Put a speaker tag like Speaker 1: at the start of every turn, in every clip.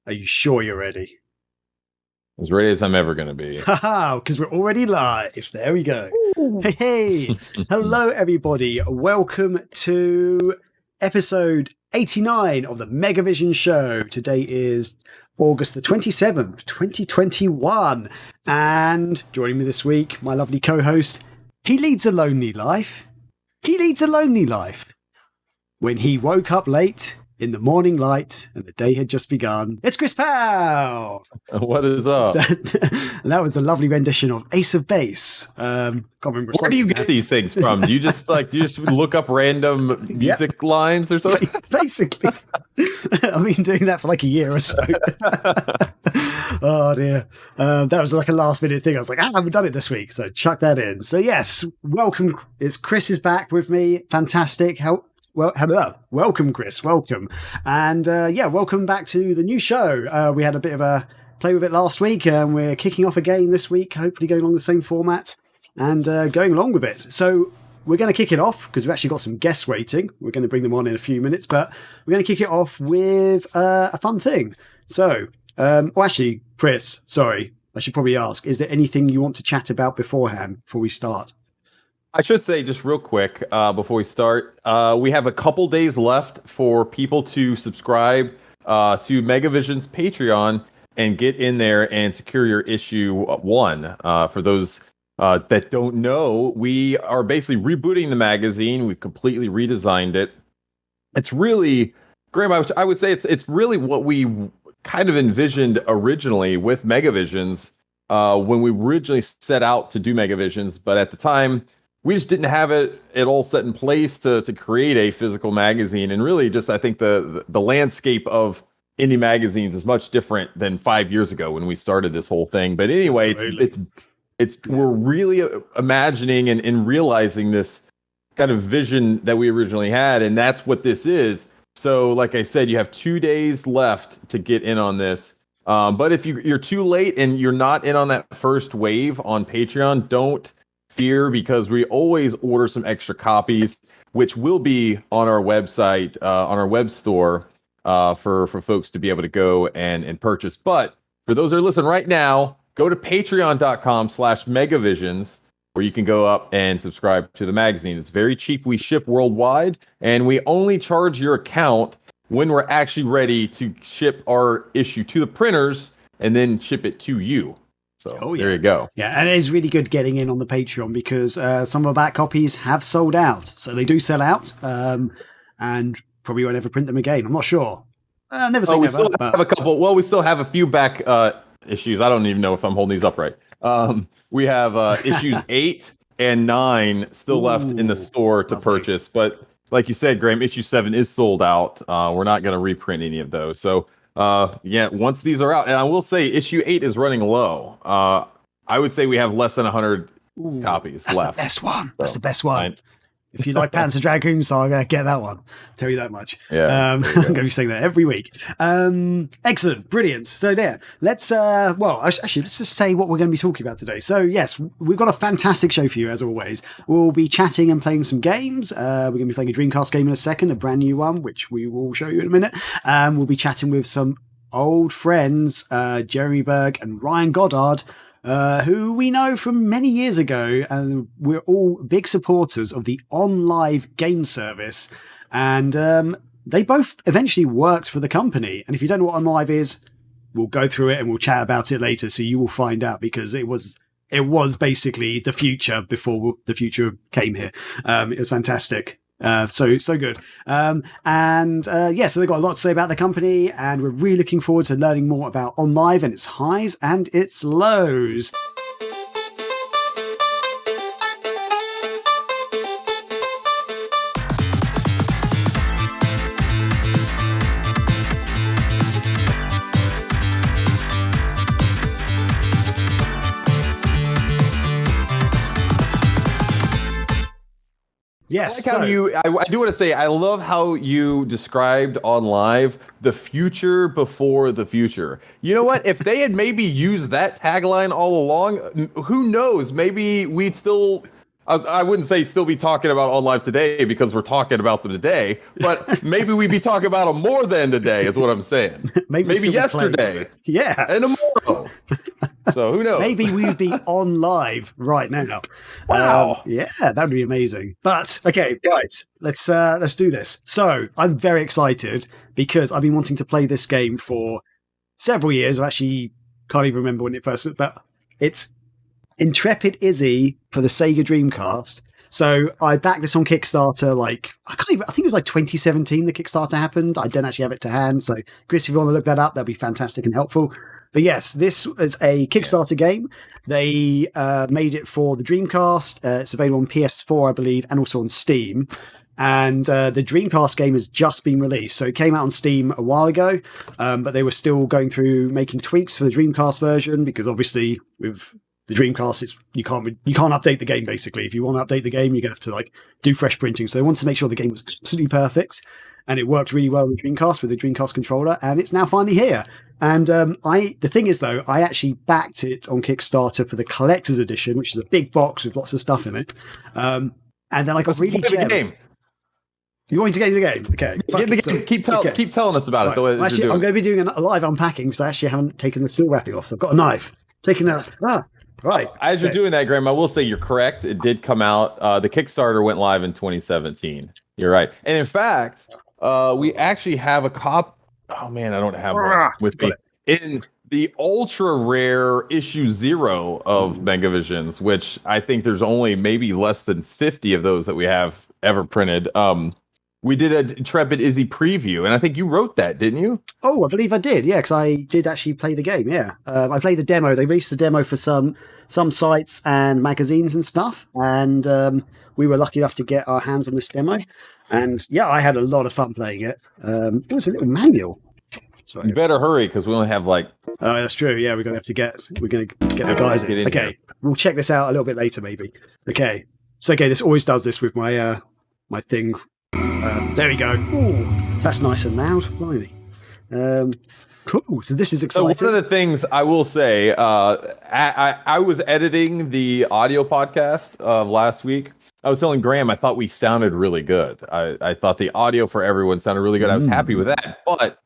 Speaker 1: Are you sure you're ready?
Speaker 2: As ready as I'm ever going to be.
Speaker 1: Haha, because we're already live. There we go. Hey. Hello, everybody. Welcome to episode 89 of the Mega Visions Show. Today is August the 27th, 2021. And joining me this week, my lovely co-host. He leads a lonely life. When he woke up late in the morning light and the day had just begun, it's Chris Powell.
Speaker 2: What is up?
Speaker 1: And that was the lovely rendition of Ace of Base. Can't remember.
Speaker 2: Where do you get these things from? Do you just look up random music lines or something?
Speaker 1: Basically. I've been doing that for like a year or so. Oh dear. That was like a last minute thing. I was like, I haven't done it this week, so chuck that in. So yes, welcome. It's Chris is back with me. Fantastic. Hello. Welcome, Chris. Welcome. And welcome back to the new show. We had a bit of a play with it last week, and we're kicking off again this week, hopefully going along the same format and going along with it. So we're going to kick it off because we've actually got some guests waiting. We're going to bring them on in a few minutes, but we're going to kick it off with a fun thing. So, actually, Chris, sorry, I should probably ask, is there anything you want to chat about beforehand before we start?
Speaker 2: I should say just real quick before we start, we have a couple days left for people to subscribe to Mega Visions Patreon and get in there and secure your issue 1. For those that don't know, we are basically rebooting the magazine. We've completely redesigned it. It's really, Graham, I would say it's really what we kind of envisioned originally with Mega Visions when we originally set out to do Mega Visions, but at the time, we just didn't have it all set in place to create a physical magazine. And really just, I think the landscape of indie magazines is much different than 5 years ago when we started this whole thing. But anyway, we're really imagining and realizing this kind of vision that we originally had. And that's what this is. So like I said, you have 2 days left to get in on this. But if you're too late and you're not in on that first wave on Patreon, don't fear, because we always order some extra copies, which will be on our website, on our web store, for folks to be able to go and purchase. But for those that are listening right now, go to patreon.com/megavisions, where you can go up and subscribe to the magazine. It's very cheap. We ship worldwide, and we only charge your account when we're actually ready to ship our issue to the printers and then ship it to you. So there you go.
Speaker 1: Yeah, and it is really good getting in on the Patreon because some of our back copies have sold out. So they do sell out, and probably won't ever print them again. I'm not sure. I'll never say never.
Speaker 2: Still have a couple. Well, we still have a few back issues. I don't even know if I'm holding these up right. We have issues 8 and 9 still left in the store to purchase. But like you said, Graham, issue 7 is sold out. We're not going to reprint any of those. So once these are out, and I will say issue 8 is running low. I would say we have less than 100 copies left.
Speaker 1: That's the best one. That's the best one. If you like Panzer Dragoon Saga, get that one. Tell you that much.
Speaker 2: Yeah,
Speaker 1: I'm going to be saying that every week. Excellent, brilliant. So there, let's just say what we're going to be talking about today. So yes, we've got a fantastic show for you as always. We'll be chatting and playing some games. We're going to be playing a Dreamcast game in a second, a brand new one, which we will show you in a minute. We'll be chatting with some old friends, Jeremy Burg and Ryan Goddard, who we know from many years ago, and we're all big supporters of the Onlive game service. And they both eventually worked for the company. And if you don't know what Onlive is, we'll go through it and we'll chat about it later, so you will find out, because it was basically the future before the future came here. It was fantastic. So good. So they've got a lot to say about the company, and we're really looking forward to learning more about Onlive and its highs and its lows. Yes.
Speaker 2: I like how I do want to say, I love how you described Onlive the future before the future. You know what? If they had maybe used that tagline all along, who knows? Maybe we'd still I wouldn't say still be talking about Onlive today because we're talking about them today, but maybe we'd be talking about them more than today is what I'm saying. Maybe yesterday.
Speaker 1: Yeah.
Speaker 2: And tomorrow. So who knows?
Speaker 1: Maybe we'd be on live right now.
Speaker 2: Wow.
Speaker 1: Yeah, that would be amazing. But okay, right. Let's do this. So I'm very excited because I've been wanting to play this game for several years. I actually can't even remember when it first, but it's Intrepid Izzy for the Sega Dreamcast. So I backed this on Kickstarter, I think it was like 2017 the Kickstarter happened. I don't actually have it to hand. So Chris, if you want to look that up, that'd be fantastic and helpful. But yes, this is a Kickstarter game. They made it for the Dreamcast. It's available on PS4, I believe, and also on Steam. And the Dreamcast game has just been released. So it came out on Steam a while ago, but they were still going through making tweaks for the Dreamcast version because obviously with the Dreamcast, you can't update the game, basically. If you want to update the game, you're going to have to do fresh printing. So they wanted to make sure the game was absolutely perfect. And it worked really well with the Dreamcast, with the Dreamcast controller, and it's now finally here. And the thing is, though, I actually backed it on Kickstarter for the collector's edition, which is a big box with lots of stuff in it. And then I got really jealous. You want me to get into the game? Okay.
Speaker 2: Get the game. Keep telling us about it. The way
Speaker 1: I'm going to be doing a live unpacking because I actually haven't taken the seal wrapping off. So I've got a knife. Taking that. Right.
Speaker 2: As you're doing that, Graham, I will say you're correct. It did come out. The Kickstarter went live in 2017. You're right. And in fact, we actually have a cop. Oh man, I don't have one with me. In the ultra rare issue 0 of Mega Visions, which I think there's only maybe less than 50 of those that we have ever printed. We did a Intrepid Izzy preview, and I think you wrote that, didn't you?
Speaker 1: Oh, I believe I did. Yeah, because I did actually play the game. Yeah, I played the demo. They released the demo for some sites and magazines and stuff, and we were lucky enough to get our hands on this demo. And yeah, I had a lot of fun playing it. It was a little manual. Sorry.
Speaker 2: You better hurry because we only have
Speaker 1: Oh, that's true. Yeah, we're gonna get the guys in. Okay, here. We'll check this out a little bit later, maybe. Okay, so this always does this with my my thing. There we go. Ooh, that's nice and loud. Blimey. Cool. So this is exciting.
Speaker 2: So one of the things I will say, I was editing the audio podcast of last week. I was telling Graham I thought we sounded really good. I thought the audio for everyone sounded really good. I was happy with that. But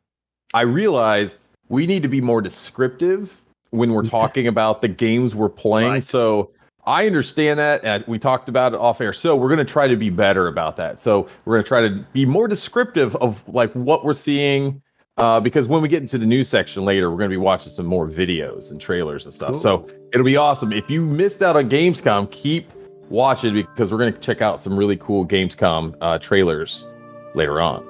Speaker 2: I realized we need to be more descriptive when we're talking about the games we're playing. Right. So I understand that, and we talked about it off air. So we're going to try to be better about that. So we're going to try to be more descriptive of what we're seeing, because when we get into the news section later, we're going to be watching some more videos and trailers and stuff. Cool. So it'll be awesome. If you missed out on Gamescom, keep watching because we're going to check out some really cool Gamescom trailers later on.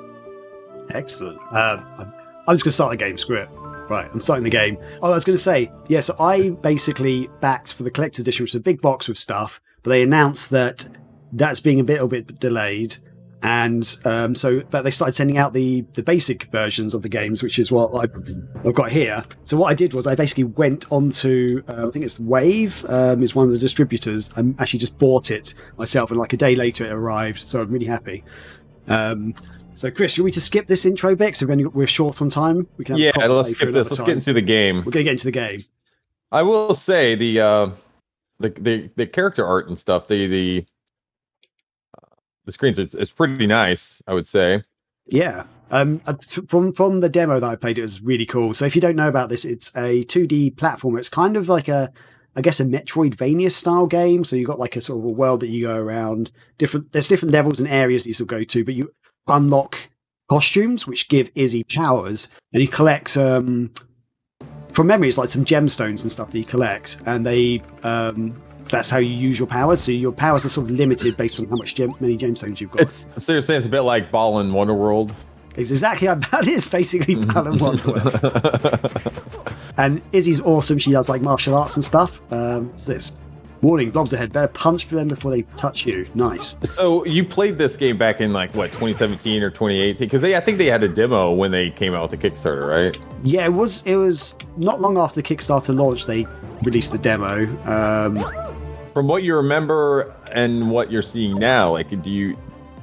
Speaker 1: Excellent. I'm just going to start the game. Screw it. Right, I'm starting the game. Oh, I was going to say, yeah, so I basically backed for the collector's edition, which is a big box with stuff, but they announced that that's being a little bit delayed. And but they started sending out the basic versions of the games, which is what I've got here. So what I did was I basically went onto, I think it's Wave, is one of the distributors. I actually just bought it myself, and a day later it arrived. So I'm really happy. So, Chris, you want me to skip this intro bit? So we're short on time. We can
Speaker 2: let's skip this. Let's get into the game.
Speaker 1: We're going to get into the game.
Speaker 2: I will say the character art and stuff. The screens. It's pretty nice, I would say.
Speaker 1: Yeah. From the demo that I played, it was really cool. So, if you don't know about this, it's a 2D platformer. It's kind of like a Metroidvania style game. So you've got a sort of a world that you go around. There's different levels and areas that you still go to, but you unlock costumes which give Izzy powers, and he collects from memory it's some gemstones and stuff that you collect, and they that's how you use your powers. So your powers are sort of limited based on how many gemstones you've got. So
Speaker 2: you're saying it's a bit like Ball in Wonderworld?
Speaker 1: It's exactly about it. It's basically Ball in Wonderworld. And Izzy's awesome. She does martial arts and stuff. What's this? Warning, blobs ahead. Better punch them before they touch you. Nice.
Speaker 2: So you played this game back in 2017 or 2018? Because I think they had a demo when they came out with the Kickstarter, right?
Speaker 1: Yeah, it was not long after the Kickstarter launch they released the demo. From
Speaker 2: what you remember and what you're seeing now, do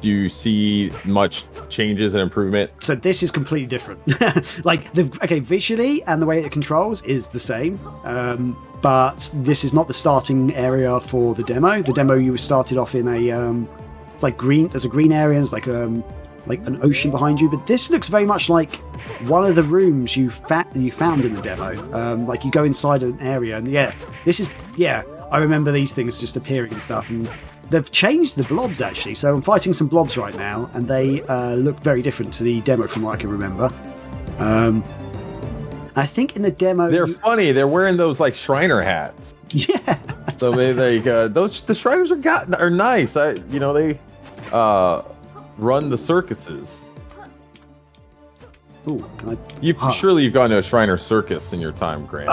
Speaker 2: do you see much changes and improvement?
Speaker 1: So this is completely different. Visually and the way it controls is the same. But this is not the starting area for the demo. The demo, you started off in a it's like green. There's a green area. And it's like an ocean behind you. But this looks very much like one of the rooms you found in the demo. Like you go inside an area, and I remember these things just appearing and stuff. And they've changed the blobs actually. So I'm fighting some blobs right now, and they look very different to the demo from what I can remember. I think in the demo
Speaker 2: they're funny. They're wearing those like Shriner hats.
Speaker 1: Yeah.
Speaker 2: So maybe the Shriners are nice. They run the circuses.
Speaker 1: Ooh, can I?
Speaker 2: Surely you've gone to a Shriner circus in your time, Grant.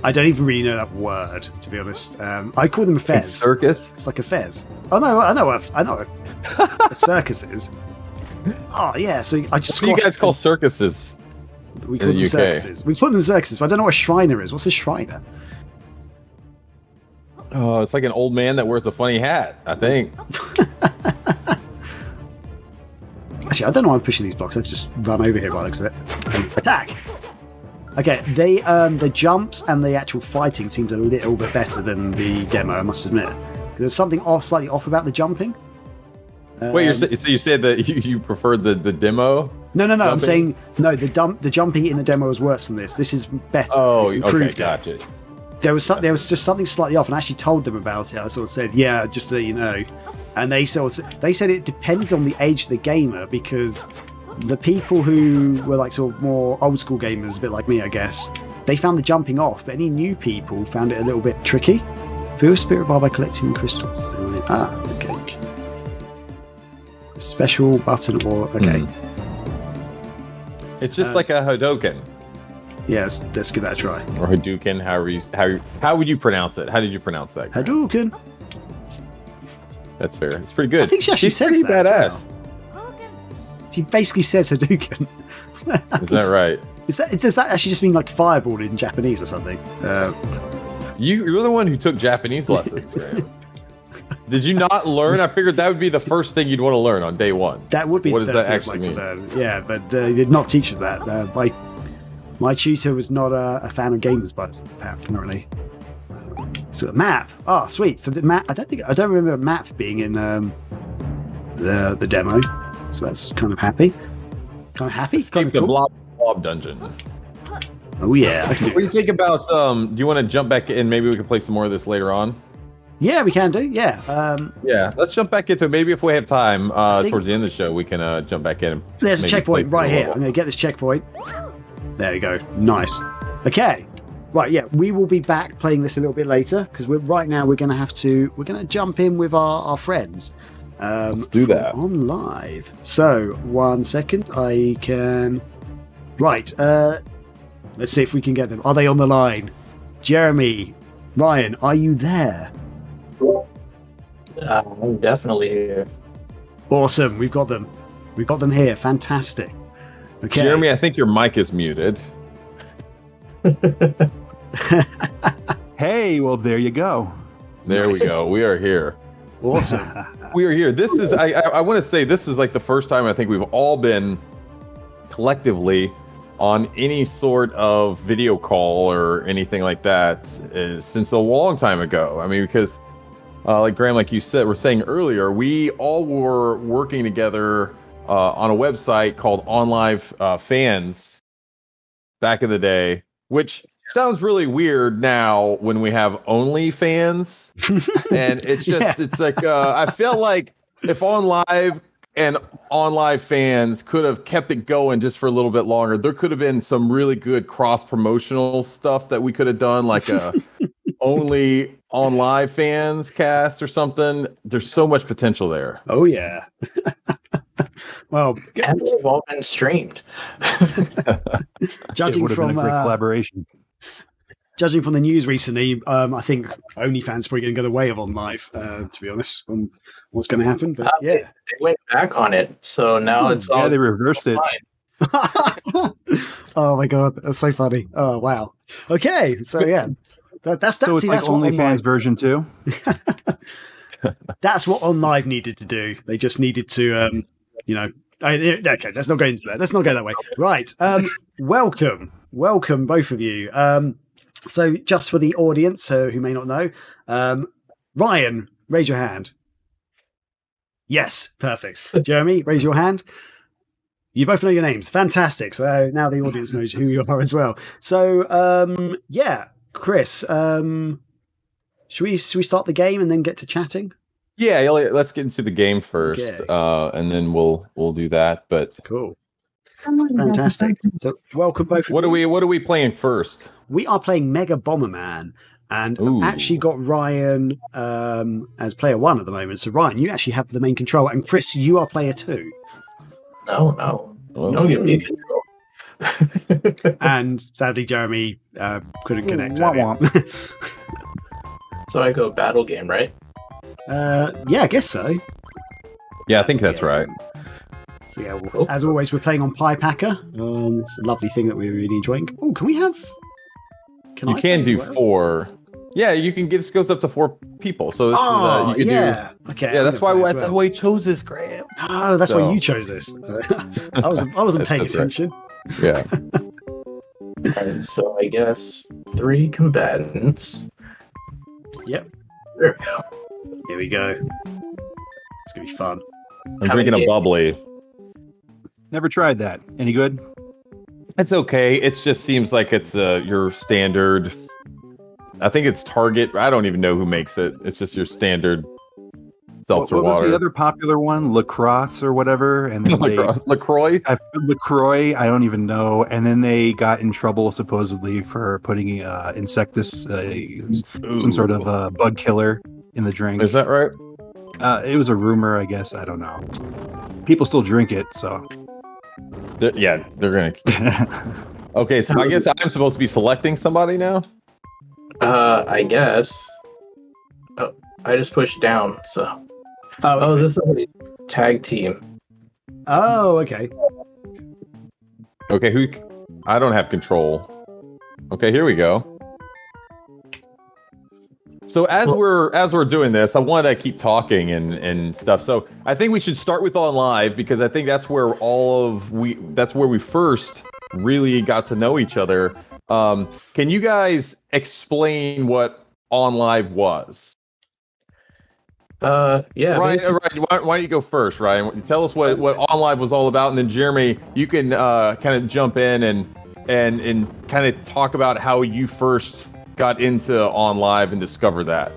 Speaker 1: I don't even really know that word, to be honest. I call them a fez.
Speaker 2: Circus?
Speaker 1: It's like a fez. Oh no, I know what a circus is. Oh yeah, so I just.
Speaker 2: What do you guys call circuses?
Speaker 1: We call them circuses. We call them circuses, but I don't know what a Shriner is. What's a Shriner?
Speaker 2: Oh, it's like an old man that wears a funny hat, I think.
Speaker 1: Actually, I don't know why I'm pushing these blocks. I just run over here by the looks of it. And attack! Okay, the jumps and the actual fighting seemed a little bit better than the demo, I must admit. There's something slightly off about the jumping.
Speaker 2: Wait, so you said that you preferred the demo?
Speaker 1: No. Jumping? I'm saying no. The jumping in the demo was worse than this. This is better.
Speaker 2: Oh, okay, gotcha.
Speaker 1: There was just something slightly off, and I actually told them about it. I sort of said, "Yeah, just to let you know," and they said it depends on the age of the gamer, because the people who were like sort of more old school gamers, a bit like me, I guess, they found the jumping off, but any new people found it a little bit tricky. Fill a spirit bar by collecting crystals. Okay. Special button or okay.
Speaker 2: It's just like a Hadouken.
Speaker 1: Yes, let's give that a try.
Speaker 2: Or Hadouken, how would you pronounce it? How did you pronounce that?
Speaker 1: Hadouken.
Speaker 2: That's fair. It's pretty good.
Speaker 1: I think she actually said
Speaker 2: pretty
Speaker 1: that.
Speaker 2: Badass.
Speaker 1: Well. She basically says Hadouken.
Speaker 2: Is that right?
Speaker 1: Does that actually just mean like fireball in Japanese or something?
Speaker 2: You're the one who took Japanese lessons, Graham. Did you not learn? I figured that would be the first thing you'd want to learn on day one.
Speaker 1: That would be
Speaker 2: what
Speaker 1: the
Speaker 2: does
Speaker 1: first
Speaker 2: that
Speaker 1: thing
Speaker 2: actually
Speaker 1: I'd like
Speaker 2: mean?
Speaker 1: to learn. Yeah, but they did not teach us that. My tutor was not a fan of gamers, but apparently. So the map. Oh, sweet. So the map. I don't remember a map being in the demo. So that's kind of happy.
Speaker 2: Escape the blob dungeon.
Speaker 1: Oh yeah.
Speaker 2: What do you think about? Do you want to jump back in? Maybe we can play some more of this later on.
Speaker 1: Yeah, we can do. Yeah.
Speaker 2: Yeah, let's jump back into it. Maybe if we have time towards the end of the show, we can jump back in.
Speaker 1: There's a checkpoint right here. I'm going to get this checkpoint. There you go. Nice. Okay. Right. Yeah, we will be back playing this a little bit later because we're going to jump in with our friends.
Speaker 2: Let's do that
Speaker 1: on live. So 1 second. I can. Right. Let's see if we can get them. Are they on the line? Jeremy, Ryan, are you there?
Speaker 3: I'm definitely here.
Speaker 1: Awesome. We've got them. We've got them here. Fantastic. Okay.
Speaker 2: Jeremy, I think your mic is muted.
Speaker 4: Hey, well, there you go.
Speaker 2: There we go. We are here.
Speaker 1: Awesome.
Speaker 2: We are here. This is, I want to say, this is like the first time I think we've all been collectively on any sort of video call or anything like that since a long time ago. I mean, because like Graham, like you said, were saying earlier, we all were working together on a website called Onlive Fans back in the day, which sounds really weird now when we have OnlyFans. And it's just, it's like, I feel like if OnLive and Onlive Fans could have kept it going just for a little bit longer, there could have been some really good cross-promotional stuff that we could have done, like a only Onlive Fans cast or something. There's so much potential there.
Speaker 1: Oh, yeah. Well,
Speaker 3: and they've all been streamed.
Speaker 1: Judging from
Speaker 4: been a great collaboration.
Speaker 1: Judging from the news recently, I think OnlyFans are probably going to go the way of OnLive, to be honest, on what's going to happen. But yeah,
Speaker 3: they went back on it, so now it's all.
Speaker 4: Yeah, they reversed it.
Speaker 1: Oh my god, that's so funny! Oh wow. Okay, so yeah, that's
Speaker 4: so it's like OnlyFans version 2.
Speaker 1: That's what OnLive needed to do. They just needed to, okay, let's not go into that. Let's not go that way. Right. Welcome, both of you. So just for the audience who may not know, Ryan, raise your hand. Yes, perfect. Jeremy, raise your hand. You both know your names. Fantastic. So now the audience knows who you are as well. So, Chris, should we start the game and then get to chatting?
Speaker 2: Yeah, Elliot, let's get into the game first,
Speaker 1: Okay.
Speaker 2: and then we'll do that. But
Speaker 1: cool, fantastic. So, welcome both.
Speaker 2: What are we playing first?
Speaker 1: We are playing Mega Bomberman, and I've actually got Ryan as player 1 at the moment. So, Ryan, you actually have the main control, and Chris, you are player 2.
Speaker 3: No, don't give me control.
Speaker 1: And sadly, Jeremy couldn't connect.
Speaker 3: So I go battle game, right?
Speaker 1: Yeah, I guess so.
Speaker 2: Yeah, I think that's right.
Speaker 1: So yeah, as always, we're playing on Pi Packer. It's a lovely thing that we're really enjoying. Oh, can we have?
Speaker 2: You can do 4. Yeah, you can get. This goes up to 4 people. So this is, you can do.
Speaker 1: Okay.
Speaker 2: Yeah, that's why we chose this, Graham.
Speaker 1: Oh, that's why you chose this. I wasn't paying attention.
Speaker 2: Right. Yeah.
Speaker 3: And so I guess 3 combatants.
Speaker 1: Yep.
Speaker 3: There we go.
Speaker 1: Here we go. It's gonna be fun.
Speaker 2: I'm drinking a bubbly.
Speaker 4: Never tried that. Any good?
Speaker 2: It's okay. It just seems like it's your standard. I think it's Target. I don't even know who makes it. It's just your standard seltzer
Speaker 4: what
Speaker 2: water.
Speaker 4: was the other popular one? LaCrosse or whatever? And then
Speaker 2: LaCroix?
Speaker 4: LaCroix, I don't even know. And then they got in trouble supposedly for putting some sort of bug killer in the drink.
Speaker 2: Is that right?
Speaker 4: It was a rumor, I guess. I don't know. People still drink it, so.
Speaker 2: They're gonna. Okay, so I guess I'm supposed to be selecting somebody now.
Speaker 3: I guess. Oh, I just pushed down. So. Oh, this is a tag team.
Speaker 1: Oh, okay.
Speaker 2: Okay, who? I don't have control. Okay, here we go. So as we're doing this, I want to keep talking and stuff. So I think we should start with OnLive because I think that's where that's where we first really got to know each other. Can you guys explain what OnLive was?
Speaker 3: Yeah.
Speaker 2: Ryan, why don't you go first, Ryan? Tell us what OnLive was all about, and then Jeremy, you can kind of jump in and kind of talk about how you first got into OnLive and discover that.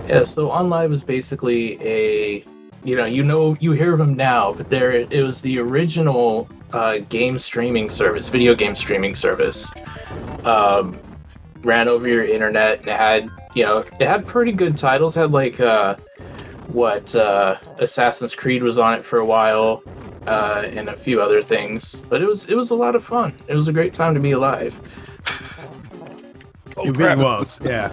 Speaker 3: Yeah, so OnLive was basically you hear of them now, but it was the original game streaming service, video game streaming service. Ran over your internet and it had pretty good titles. It had like Assassin's Creed was on it for a while, and a few other things. But it was a lot of fun. It was a great time to be alive.
Speaker 1: It really was, yeah.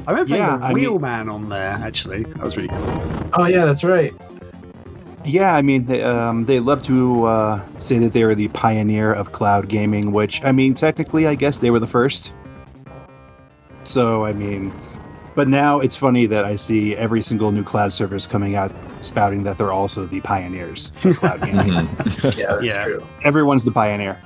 Speaker 1: I remember playing the Wheelman on there, actually. That was really cool.
Speaker 3: Oh, yeah, that's right.
Speaker 4: Yeah, I mean, they love to say that they were the pioneer of cloud gaming, which, I mean, technically, I guess they were the first. So, I mean, but now it's funny that I see every single new cloud service coming out spouting that they're also the pioneers of cloud gaming.
Speaker 3: Yeah, that's true.
Speaker 4: Everyone's the pioneer.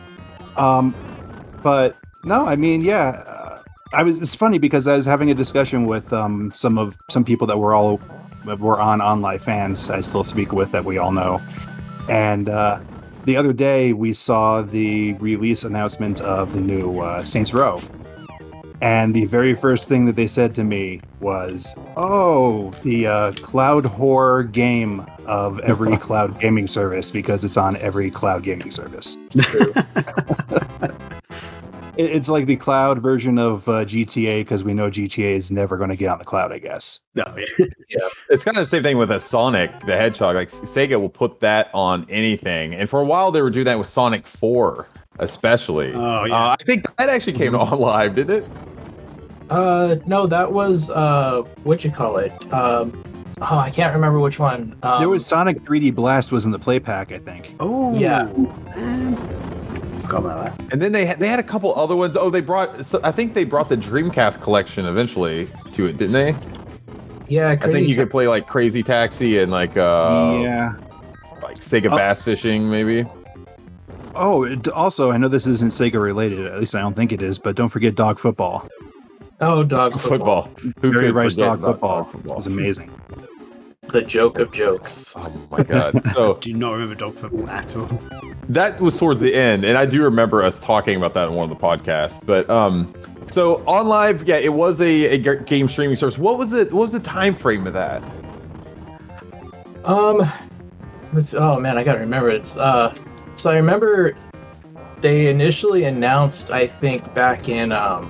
Speaker 4: But no, I mean, yeah, it's funny because I was having a discussion with some people that were on OnLive fans I still speak with that we all know. And the other day we saw the release announcement of the new Saints Row. And the very first thing that they said to me was, "Oh, the cloud horror game of every cloud gaming service because it's on every cloud gaming service."
Speaker 3: True.
Speaker 4: It's like the cloud version of GTA because we know GTA is never going to get on the cloud, I guess.
Speaker 1: No,
Speaker 3: Yeah.
Speaker 2: It's kind of the same thing with a Sonic the Hedgehog. Like Sega will put that on anything, and for a while they were doing that with Sonic 4, especially.
Speaker 1: Oh yeah.
Speaker 2: I think that actually came on live, didn't it?
Speaker 3: No, that was what you call it? I can't remember which one.
Speaker 4: There was Sonic 3D Blast was in the play pack, I think.
Speaker 1: Oh
Speaker 3: yeah.
Speaker 1: Forgot about that.
Speaker 2: And then they had a couple other ones. Oh, I think they brought the Dreamcast collection eventually to it, didn't they?
Speaker 3: Yeah,
Speaker 2: I think you could play like Crazy Taxi and like Sega Bass Fishing maybe.
Speaker 4: Oh, also, I know this isn't Sega related. At least I don't think it is. But don't forget Dog Football.
Speaker 3: Oh, Dog Football.
Speaker 2: Who
Speaker 4: Jerry
Speaker 2: could
Speaker 4: Rice
Speaker 2: forget
Speaker 4: Dog
Speaker 2: about
Speaker 4: Football.
Speaker 2: Dog Football?
Speaker 4: It was amazing.
Speaker 3: The joke of jokes.
Speaker 2: Oh my god! So
Speaker 1: Do not remember Dog Football at all.
Speaker 2: that was towards the end, and I do remember us talking about that in one of the podcasts. But so OnLive, yeah, it was a game streaming service. What was the time frame of that?
Speaker 3: Oh man, I gotta remember it. So I remember they initially announced, I think back in I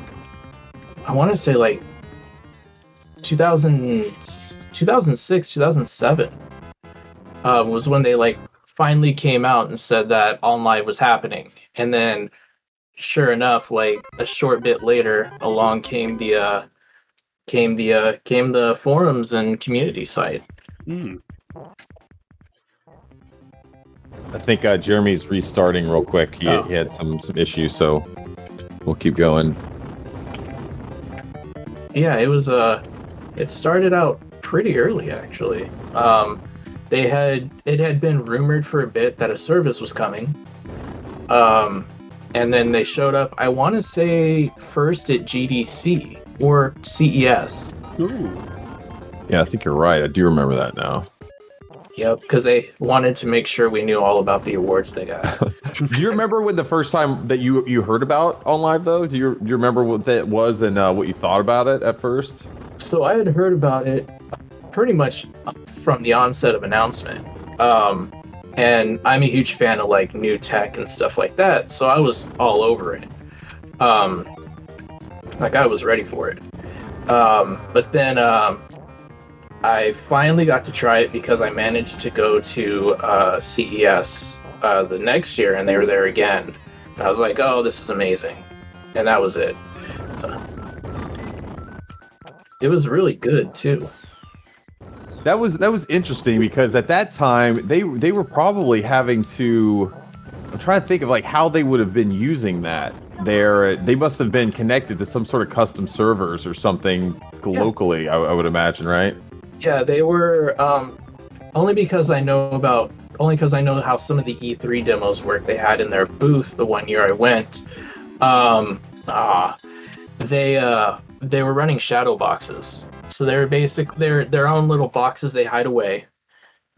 Speaker 3: want to say like 2006, 2007 was when they like finally came out and said that OnLive was happening. And then sure enough, like a short bit later, along came the forums and community site.
Speaker 2: I think Jeremy's restarting real quick. He had some issues, so we'll keep going.
Speaker 3: Yeah, it was it started out pretty early actually. It had been rumored for a bit that a service was coming. And then they showed up, I want to say first at GDC or CES.
Speaker 1: Ooh.
Speaker 2: Yeah, I think you're right. I do remember that now.
Speaker 3: Yep, because they wanted to make sure we knew all about the awards they got.
Speaker 2: Do you remember when the first time that you heard about OnLive though? Do you remember what that was and what you thought about it at first?
Speaker 3: So I had heard about it pretty much from the onset of announcement. And I'm a huge fan of like new tech and stuff like that, so I was all over it. Like I was ready for it. But then I finally got to try it because I managed to go to CES the next year, and they were there again. And I was like, oh, this is amazing. And that was it. So, it was really good too.
Speaker 2: That was interesting because at that time they were probably having to. I'm trying to think of like how they would have been using that. They must have been connected to some sort of custom servers or something locally. I would imagine, right?
Speaker 3: Yeah, they were. Only because I know how some of the E3 demos work. They had in their booth the one year I went. They were running shadow boxes. So they're their own little boxes they hide away,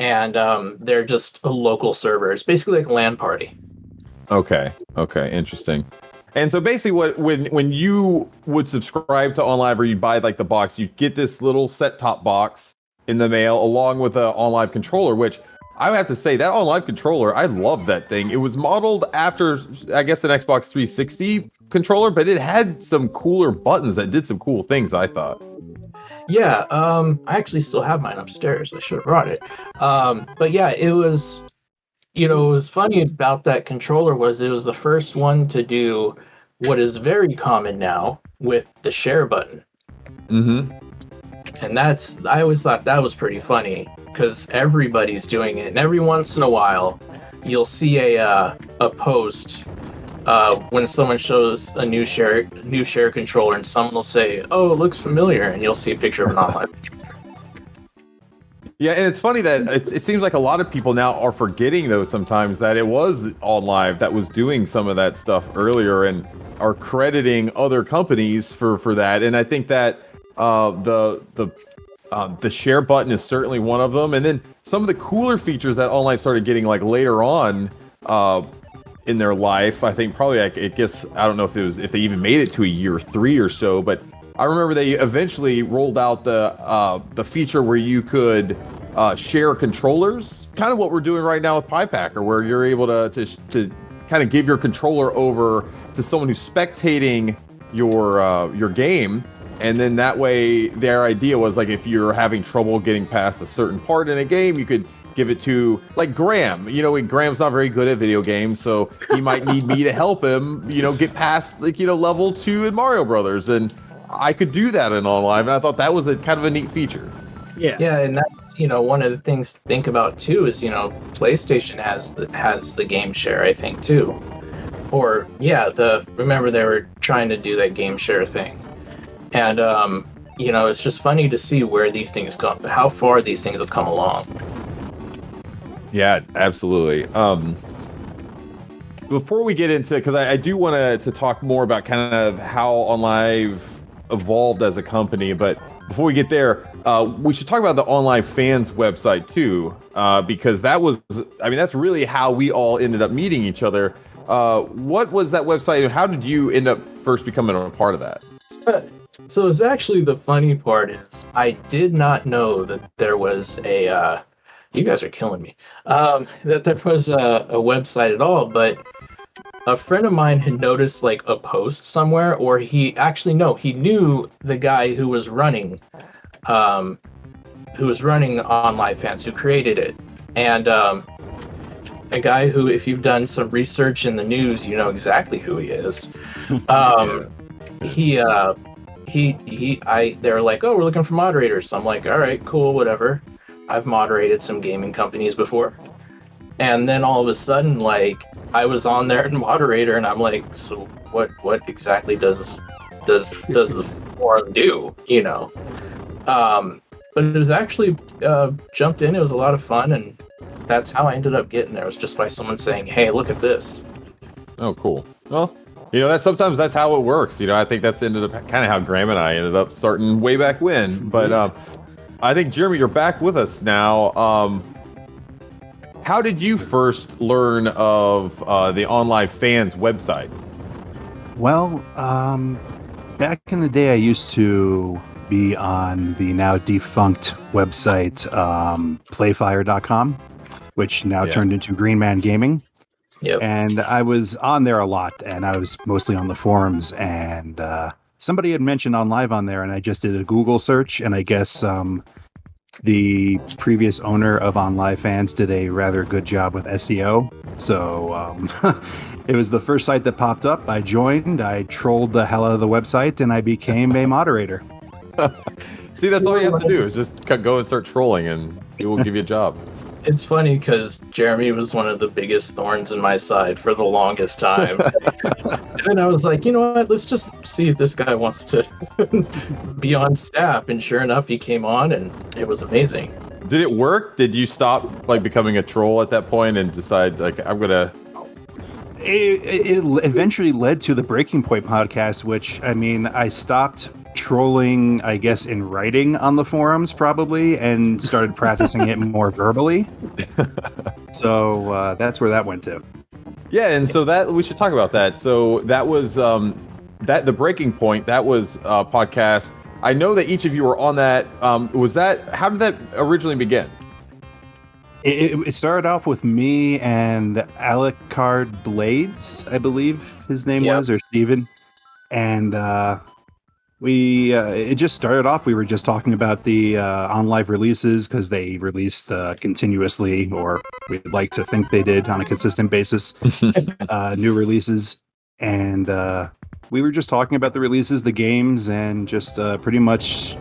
Speaker 3: and they're just a local server. It's basically like a LAN party.
Speaker 2: Okay, interesting. And so basically, when you would subscribe to OnLive or you buy like the box, you get this little set-top box in the mail along with an OnLive controller, which I would have to say that OnLive controller, I love that thing. It was modeled after, I guess, an Xbox 360 controller, but it had some cooler buttons that did some cool things, I thought.
Speaker 3: Yeah, I actually still have mine upstairs. I should have brought it. But yeah, it was, what was funny about that controller was it was the first one to do what is very common now with the share button. Mm-hmm. And I always thought that was pretty funny because everybody's doing it. And every once in a while, you'll see a post when someone shows a new share controller, and someone will say, "Oh, it looks familiar," and you'll see a picture of an OnLive.
Speaker 2: Yeah, and it's funny that it seems like a lot of people now are forgetting, though, sometimes that it was OnLive that was doing some of that stuff earlier and are crediting other companies for that. And I think that the share button is certainly one of them. And then some of the cooler features that OnLive started getting like later on in their life, I think probably I guess I don't know if they even made it to a year 3 or so, but I remember they eventually rolled out the feature where you could share controllers, kind of what we're doing right now with PiePacker, where you're able to kind of give your controller over to someone who's spectating your game. And then that way, their idea was like if you're having trouble getting past a certain part in a game, you could give it to like Graham. Graham's not very good at video games, so he might need me to help him, get past level 2 in Mario Brothers, and I could do that in OnLive, and I thought that was a kind of a neat feature.
Speaker 3: Yeah, and that's one of the things to think about too is PlayStation has the game share, I think, too. Or remember they were trying to do that game share thing. And it's just funny to see where these things come, how far these things have come along.
Speaker 2: Yeah, absolutely. Before we get into, because I do want to talk more about kind of how OnLive evolved as a company, but before we get there, we should talk about the OnLive fans website too, because that's really how we all ended up meeting each other. What was that website, and how did you end up first becoming a part of that?
Speaker 3: So it's actually, the funny part is I did not know that there was a you guys are killing me, that there was a website at all, but a friend of mine had noticed like a post somewhere, or he knew the guy who was running OnLive Fans, who created it, and a guy who, if you've done some research in the news, you know exactly who he is. They're like, oh, we're looking for moderators. So I'm like, all right, cool, whatever. I've moderated some gaming companies before. And then all of a sudden, like, I was on there and moderator, and I'm like, so what exactly does the forum do, but it was actually jumped in. It was a lot of fun, and that's how I ended up getting there. It was just by someone saying, hey, look at this.
Speaker 2: Oh, cool. Well, sometimes that's how it works. I think that's ended up kind of how Graham and I ended up starting way back when. But I think, Jeremy, you're back with us now. How did you first learn of the OnLive Fans website?
Speaker 4: Well, back in the day, I used to be on the now defunct website playfire.com, which now turned into Green Man Gaming.
Speaker 3: Yep.
Speaker 4: And I was on there a lot, and I was mostly on the forums, and somebody had mentioned OnLive on there, and I just did a Google search, and I guess the previous owner of OnLive Fans did a rather good job with SEO. So it was the first site that popped up. I joined, I trolled the hell out of the website, and I became a moderator.
Speaker 2: See, that's all you have to do is just go and start trolling, and it will give you a job.
Speaker 3: It's funny because Jeremy was one of the biggest thorns in my side for the longest time. And I was like, you know what, let's just see if this guy wants to be on staff. And sure enough, he came on, and it was amazing.
Speaker 2: Did it work? Did you stop becoming a troll at that point and decide I'm gonna?
Speaker 4: It eventually led to the Breaking Point podcast, which, I stopped trolling, I guess, in writing on the forums probably, and started practicing it more verbally. So that's where that went to.
Speaker 2: Yeah, and so that we should talk about that. So that was that the Breaking Point. That was a podcast. I know that each of you were on that. How did that originally begin?
Speaker 4: It started off with me and Alucard Blades, I believe his name was, or Steven. And it just started off, we were just talking about the OnLive releases, because they released continuously, or we'd like to think they did on a consistent basis, new releases. And we were just talking about the releases, the games, and just pretty much,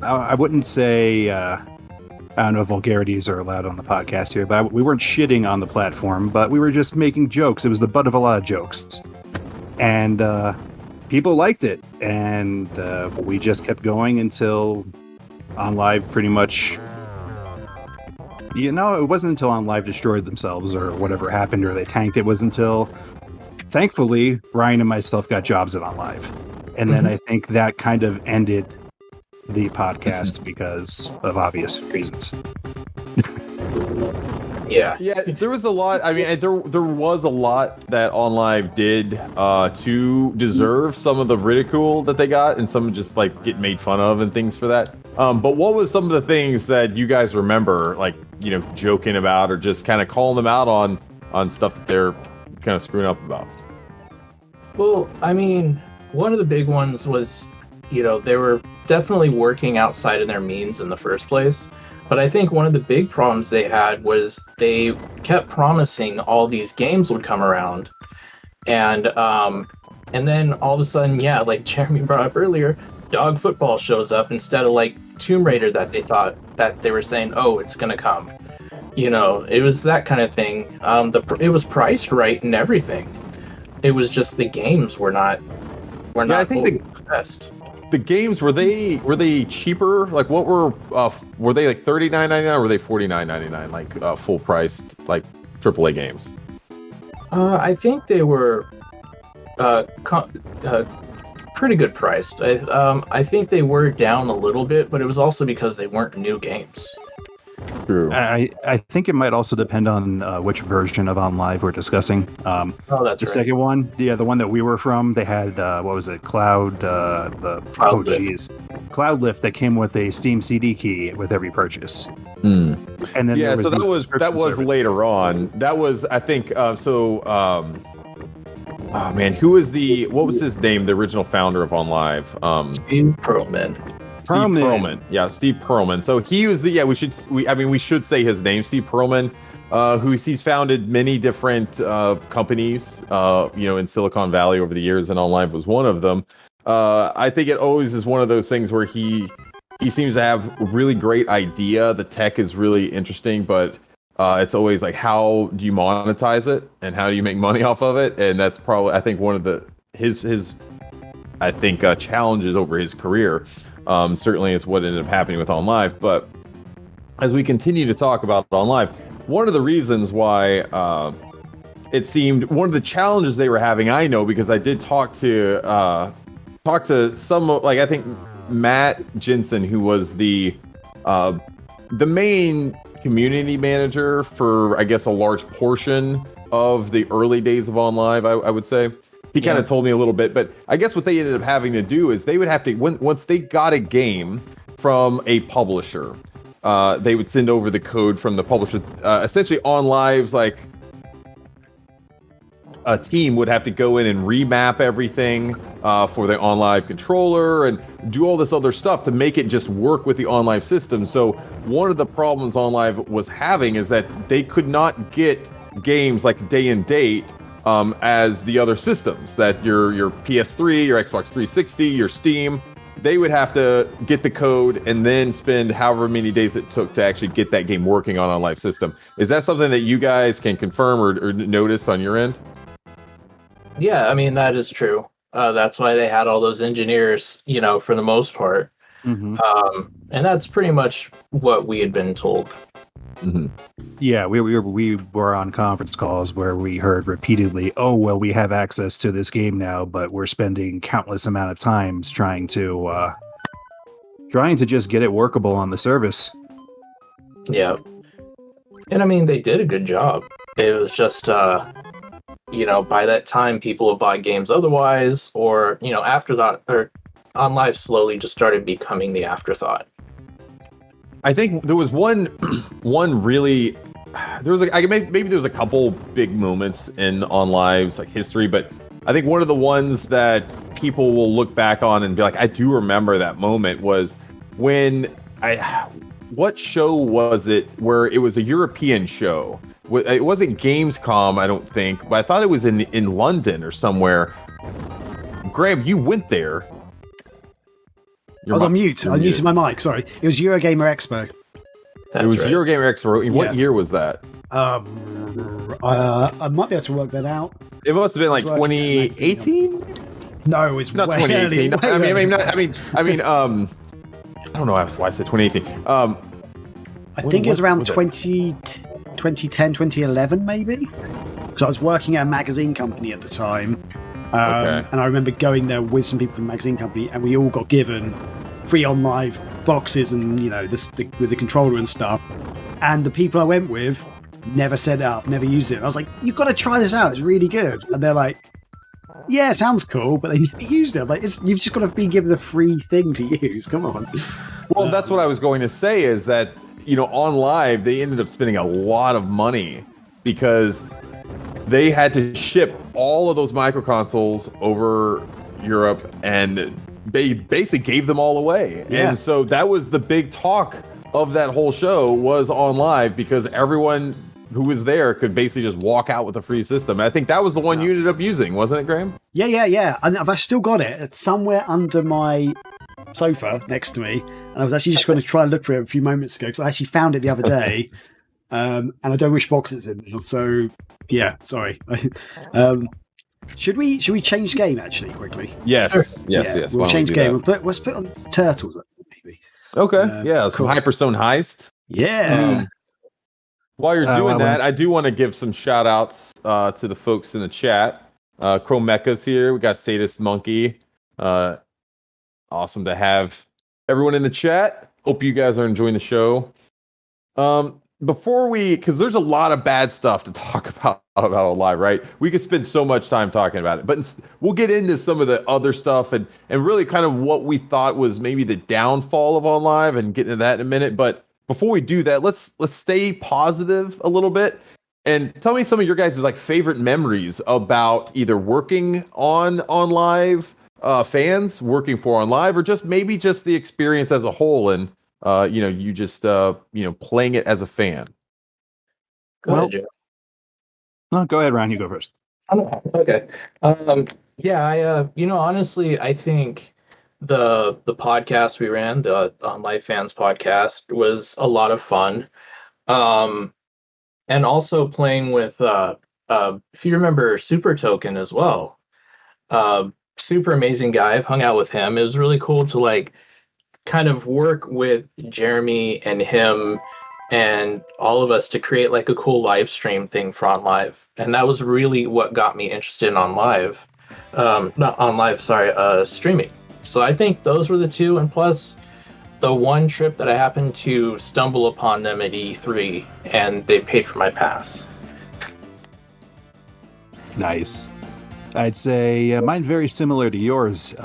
Speaker 4: I wouldn't say, I don't know if vulgarities are allowed on the podcast here, but we weren't shitting on the platform, but we were just making jokes. It was the butt of a lot of jokes. And people liked it, and we just kept going until OnLive pretty much... it wasn't until OnLive destroyed themselves or whatever happened, or they tanked. It was until, thankfully, Ryan and myself got jobs at OnLive. And then I think that kind of ended the podcast because of obvious reasons.
Speaker 3: Yeah,
Speaker 2: there was a lot. There was a lot that OnLive did to deserve some of the ridicule that they got, and some just get made fun of and things for that. But what was some of the things that you guys remember, joking about, or just kind of calling them out on stuff that they're kind of screwing up about?
Speaker 3: Well, one of the big ones was, they were definitely working outside of their means in the first place. But I think one of the big problems they had was they kept promising all these games would come around. And then all of a sudden, like Jeremy brought up earlier, Dog Football shows up instead of Tomb Raider that they thought that they were saying, oh, it's going to come. It was that kind of thing. It was priced right and everything. It was just the games were not
Speaker 2: I think
Speaker 3: the best.
Speaker 2: the games were they cheaper? Like, what were they like $39.99 or were they $49.99? Like full priced like AAA games?
Speaker 3: I think they were pretty good priced. I think they were down a little bit, but it was also because they weren't new games.
Speaker 2: True.
Speaker 4: I think it might also depend on which version of OnLive we're discussing.
Speaker 3: That's
Speaker 4: the
Speaker 3: right.
Speaker 4: second one, the one that we were from, they had what was it, Cloud Lift that came with a Steam CD key with every purchase. And then
Speaker 2: Yeah, so that was
Speaker 4: service.
Speaker 2: later on. That was, I think, oh man, what was his name? The original founder of OnLive.
Speaker 3: Steve Perlman.
Speaker 2: Steve Perlman. Yeah, Steve Perlman. So he was we should say his name, Steve Perlman, he's founded many different companies, in Silicon Valley over the years, and OnLive was one of them. I think it always is one of those things where he seems to have a really great idea. The tech is really interesting, but it's always like, how do you monetize it and how do you make money off of it? And that's probably, I think, one of his challenges over his career. Certainly is what ended up happening with OnLive. But as we continue to talk about OnLive, one of the reasons why it seemed one of the challenges they were having, I know because I did talk to some, like, I think Matt Jensen, who was the main community manager for, I guess, a large portion of the early days of OnLive, I would say. He kind of told me a little bit, but I guess what they ended up having to do is they would have to, once they got a game from a publisher, they would send over the code from the publisher. Essentially, OnLive's like a team would have to go in and remap everything for the OnLive controller and do all this other stuff to make it just work with the OnLive system. So one of the problems OnLive was having is that they could not get games like day and date as the other systems, that your PS3, your Xbox 360, your Steam, they would have to get the code and then spend however many days it took to actually get that game working on OnLive system. Is that something that you guys can confirm or notice on your end?
Speaker 3: Yeah, I mean, that is true. That's why they had all those engineers, for the most part.
Speaker 4: Mm-hmm.
Speaker 3: And that's pretty much what we had been told.
Speaker 4: Mm-hmm. Yeah, we were on conference calls where we heard repeatedly, "Oh, well, we have access to this game now, but we're spending countless amount of times trying to just get it workable on the service."
Speaker 3: Yeah, and I mean, they did a good job. It was just, by that time, people have bought games otherwise, or afterthought, or OnLive slowly just started becoming the afterthought.
Speaker 2: I think there was one really, maybe there was a couple big moments in OnLive's like history, but I think one of the ones that people will look back on and be like, I do remember that moment, was when what show was it where it was a European show? It wasn't Gamescom, I don't think, but I thought it was in London or somewhere. Graham, you went there.
Speaker 1: I was on mute. I muted my mic. Sorry. It was Eurogamer Expo.
Speaker 2: It was right. Eurogamer Expo. What year was that?
Speaker 1: I might be able to work that out.
Speaker 2: It must have been like 2018.
Speaker 1: No, it was
Speaker 2: not 2018. I don't know why I said 2018.
Speaker 1: I think it was around 2010, 2011, maybe. Because I was working at a magazine company at the time. And I remember going there with some people from the magazine company, and we all got given free OnLive boxes and, with the controller and stuff. And the people I went with never set it up, never used it. And I was like, you've got to try this out. It's really good. And they're like, yeah, it sounds cool, but they never used it. I'm like, you've just got to be given a free thing to use. Come on.
Speaker 2: Well, that's what I was going to say, is that, OnLive, they ended up spending a lot of money because they had to ship all of those micro consoles over Europe, and they basically gave them all away. Yeah. And so that was the big talk of that whole show, was OnLive, because everyone who was there could basically just walk out with a free system. And I think that was the one you ended up using, wasn't it, Graham? Yeah. And I've still got it. It's somewhere under my sofa next to me. And I was actually just going to try and look for it a few moments ago, because I actually found it the other day. And I don't know which box it's in now. So, yeah, sorry.
Speaker 1: Should we change game actually quickly?
Speaker 2: Yes.
Speaker 1: We'll
Speaker 2: Why don't
Speaker 1: change
Speaker 2: we do
Speaker 1: game.
Speaker 2: that?
Speaker 1: Let's put on Turtles, maybe.
Speaker 2: Okay.
Speaker 1: Cool.
Speaker 2: Some Hyperstone Heist.
Speaker 1: Yeah.
Speaker 2: While you're doing that, I do want to give some shout outs to the folks in the chat. Chrome Mecha's here. We got Sadist Monkey. Awesome to have everyone in the chat. Hope you guys are enjoying the show. Because there's a lot of bad stuff to talk about Onlive, right? We could spend so much time talking about it, but we'll get into some of the other stuff and really kind of what we thought was maybe the downfall of Onlive and get into that in a minute. But before we do that, let's stay positive a little bit and tell me some of your guys' like favorite memories about either working on Onlive, fans working for Onlive, or just maybe just the experience as a whole and you just playing it as a fan.
Speaker 3: Go ahead, Joe.
Speaker 4: No, go ahead, Ryan. You go first.
Speaker 3: Okay. Honestly, I think the podcast we ran, the Onlive Fans podcast, was a lot of fun. And also playing with if you remember Super Token as well. Super amazing guy. I've hung out with him. It was really cool to like kind of work with Jeremy and him and all of us to create like a cool live stream thing for Onlive. And that was really what got me interested in streaming. So I think those were the two, and plus the one trip that I happened to stumble upon them at E3 and they paid for my pass.
Speaker 4: Nice. I'd say mine's very similar to yours.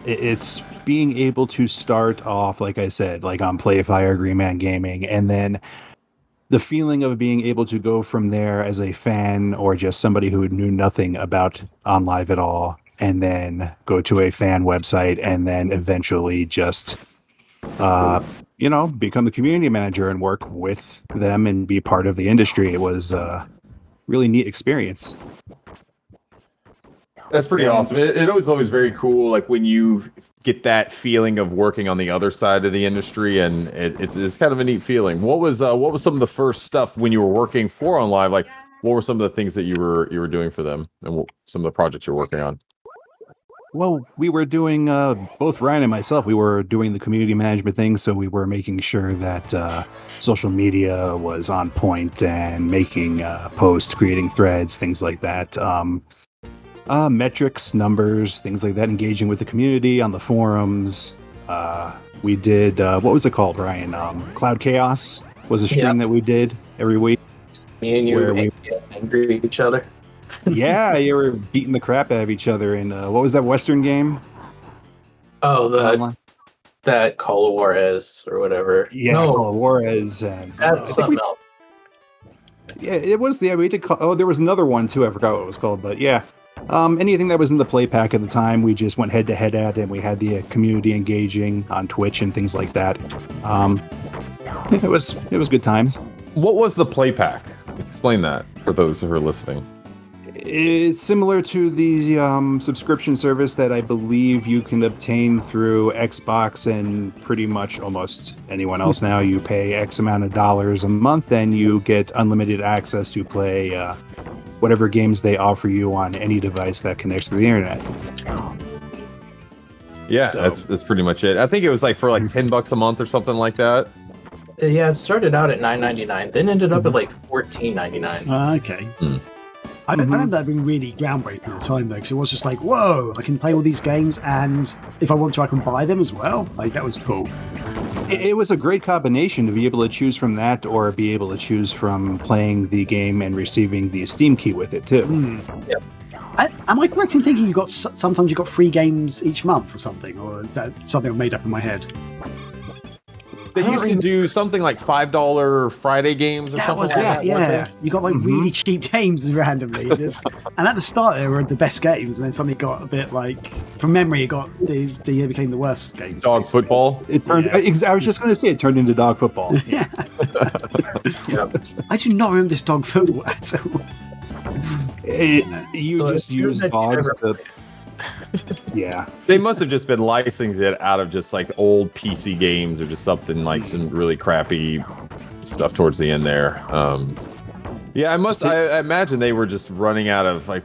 Speaker 4: It's being able to start off, like I said, like on Playfire, Green Man Gaming, and then the feeling of being able to go from there as a fan or just somebody who knew nothing about Onlive at all, and then go to a fan website, and then eventually just, become the community manager and work with them and be part of the industry. It was a really neat experience.
Speaker 2: That's pretty awesome. It was always very cool, like when you get that feeling of working on the other side of the industry, and it's kind of a neat feeling. What was some of the first stuff when you were working for Onlive? Like, what were some of the things that you were doing for them, and some of the projects you're working on?
Speaker 4: Well, we were doing both Ryan and myself. We were doing the community management thing, so we were making sure that social media was on point and making posts, creating threads, things like that. Metrics, numbers, things like that, engaging with the community on the forums. We did, what was it called, Ryan? Cloud Chaos was a stream that we did every week.
Speaker 3: Me and you were angry at each other.
Speaker 4: Yeah, you were beating the crap out of each other in, what was that Western game?
Speaker 3: Oh, that Call of Juarez or whatever.
Speaker 4: Yeah, no, Call of Juarez. And,
Speaker 3: that's something else.
Speaker 4: Yeah, it was, we did there was another one too, I forgot what it was called, but yeah. Anything that was in the play pack at the time, we just went head to head at, and we had the community engaging on Twitch and things like that. It was good times.
Speaker 2: What was the play pack? Explain that for those who are listening.
Speaker 4: It's similar to the subscription service that I believe you can obtain through Xbox and pretty much almost anyone else now. You pay X amount of dollars a month, and you get unlimited access to play whatever games they offer you on any device that connects to the internet.
Speaker 2: Yeah, so, that's pretty much it. I think it was like for like $10 a month or something like that.
Speaker 3: Yeah, it started out at $9.99, then ended up at like $14.99.
Speaker 1: Okay. I remember that being really groundbreaking at the time, though, because it was just like, whoa, I can play all these games, and if I want to, I can buy them as well. Like, that was cool.
Speaker 4: It was a great combination to be able to choose from that, or be able to choose from playing the game and receiving the Steam key with it, too.
Speaker 3: Yep.
Speaker 1: Am I correct in thinking sometimes you got free games each month or something, or is that something I've made up in my head?
Speaker 2: They used to do something like $5 Friday games or something like that.
Speaker 1: Yeah. You got like really cheap games randomly. And at the start, they were the best games, and then suddenly got a bit like, from memory, they became the worst games.
Speaker 2: Dog football?
Speaker 4: It turned. I was just going to say it turned into dog football.
Speaker 1: Yeah. I do not remember this dog football at all.
Speaker 4: You just use dogs to... Yeah,
Speaker 2: they must have just been licensing it out of just like old PC games or just something like some really crappy stuff towards the end there. I imagine they were just running out of like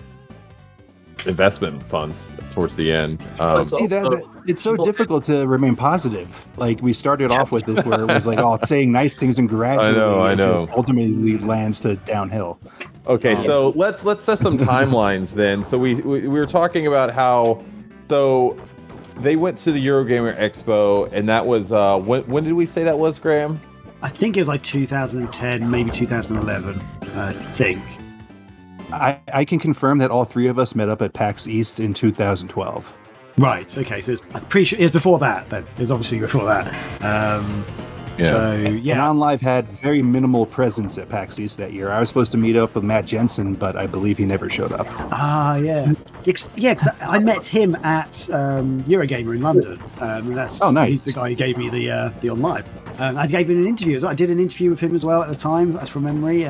Speaker 2: investment funds towards the end.
Speaker 4: See that it's so difficult to remain positive. Like we started off with this where it was like, oh, saying nice things and gradually
Speaker 2: I know.
Speaker 4: It just ultimately lands to downhill.
Speaker 2: Okay, so let's set some timelines then. So we were talking about how they went to the Eurogamer Expo, and that was when did we say that was, Graham?
Speaker 1: I think it was like 2010, maybe 2011. I think.
Speaker 4: I can confirm that all three of us met up at PAX East in 2012.
Speaker 1: Right. Okay. So I'm pretty sure it's before that. Then it's obviously before that. So yeah,
Speaker 4: and OnLive had very minimal presence at PAX East that year. I was supposed to meet up with Matt Jensen, but I believe he never showed up.
Speaker 1: Ah, yeah, yeah. Because I met him at Eurogamer in London. Nice. He's the guy who gave me the OnLive. I gave him an interview as well. I did an interview with him as well at the time, as from memory.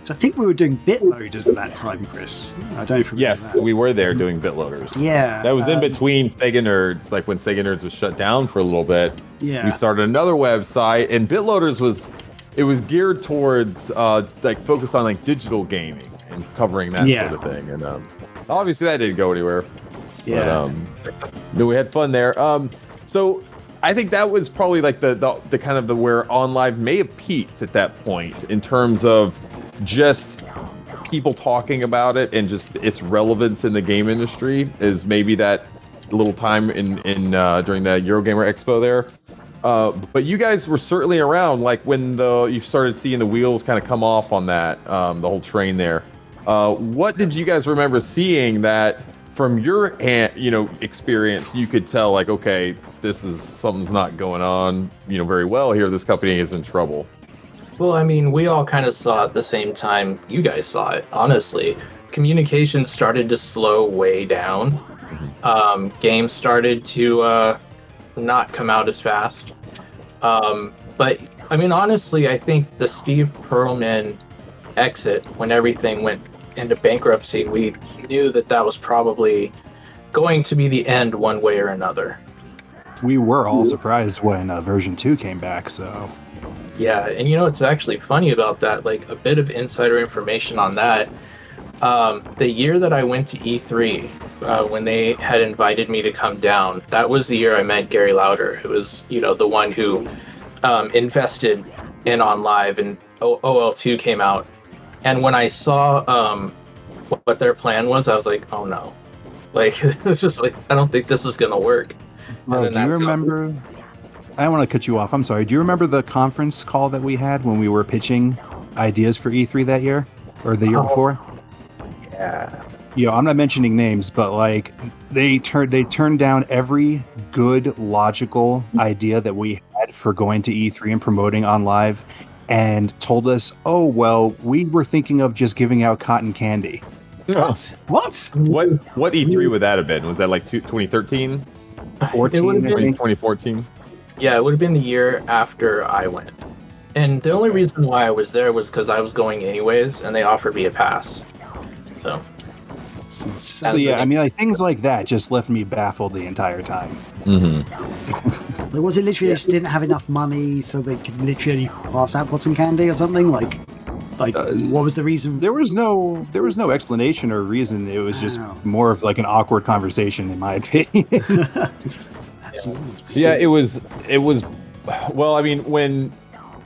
Speaker 1: So I think we were doing BitLoaders at that time, Chris. I don't know if you remember
Speaker 2: Yes,
Speaker 1: that.
Speaker 2: we were there doing BitLoaders.
Speaker 1: Yeah.
Speaker 2: That was in between Sega Nerds, like when Sega Nerds was shut down for a little bit.
Speaker 1: Yeah.
Speaker 2: We started another website, and BitLoaders was geared towards like focused on like digital gaming and covering that sort of thing. And obviously that didn't go anywhere.
Speaker 1: Yeah.
Speaker 2: But we had fun there. So I think that was probably like the kind of the where OnLive may have peaked at that point in terms of just people talking about it and just its relevance in the game industry is maybe that little time in during the Eurogamer Expo there. But you guys were certainly around like when you started seeing the wheels kind of come off on that the whole train there. What did you guys remember seeing that from your experience you could tell like, okay, something's not going on very well here, this company is in trouble?
Speaker 3: Well, I mean, we all kind of saw it at the same time you guys saw it, honestly. Communication started to slow way down. Games started to not come out as fast. But, I mean, honestly, I think the Steve Perlman exit, when everything went into bankruptcy, we knew that was probably going to be the end one way or another.
Speaker 4: We were all surprised when version 2 came back, so...
Speaker 3: Yeah, and it's actually funny about that, like a bit of insider information on that. The year that I went to E3, when they had invited me to come down, that was the year I met Gary Lauder, who was, the one who invested in OnLive, and OL2 came out. And when I saw what their plan was, I was like, oh no. Like, it's just like, I don't think this is going to work.
Speaker 4: Do you remember... I don't want to cut you off. I'm sorry. Do you remember the conference call that we had when we were pitching ideas for E3 that year or the year before?
Speaker 3: Yeah.
Speaker 4: I'm not mentioning names, but like they turned down every good logical idea that we had for going to E3 and promoting OnLive, and told us, "Oh well, we were thinking of just giving out cotton candy."
Speaker 1: What?
Speaker 2: What E3 would that have been? Was that like 2013? 2014?
Speaker 3: Yeah, it would have been the year after I went. And the only reason why I was there was because I was going anyways, and they offered me a pass. So
Speaker 4: yeah, I mean, like things like that just left me baffled the entire time.
Speaker 1: Mm-hmm. Was it literally they just didn't have enough money, so they could literally pass out cotton candy or something? Like what was the reason?
Speaker 4: There was no explanation or reason. It was just more of like an awkward conversation, in my opinion.
Speaker 2: Yeah, it was. Well, I mean, when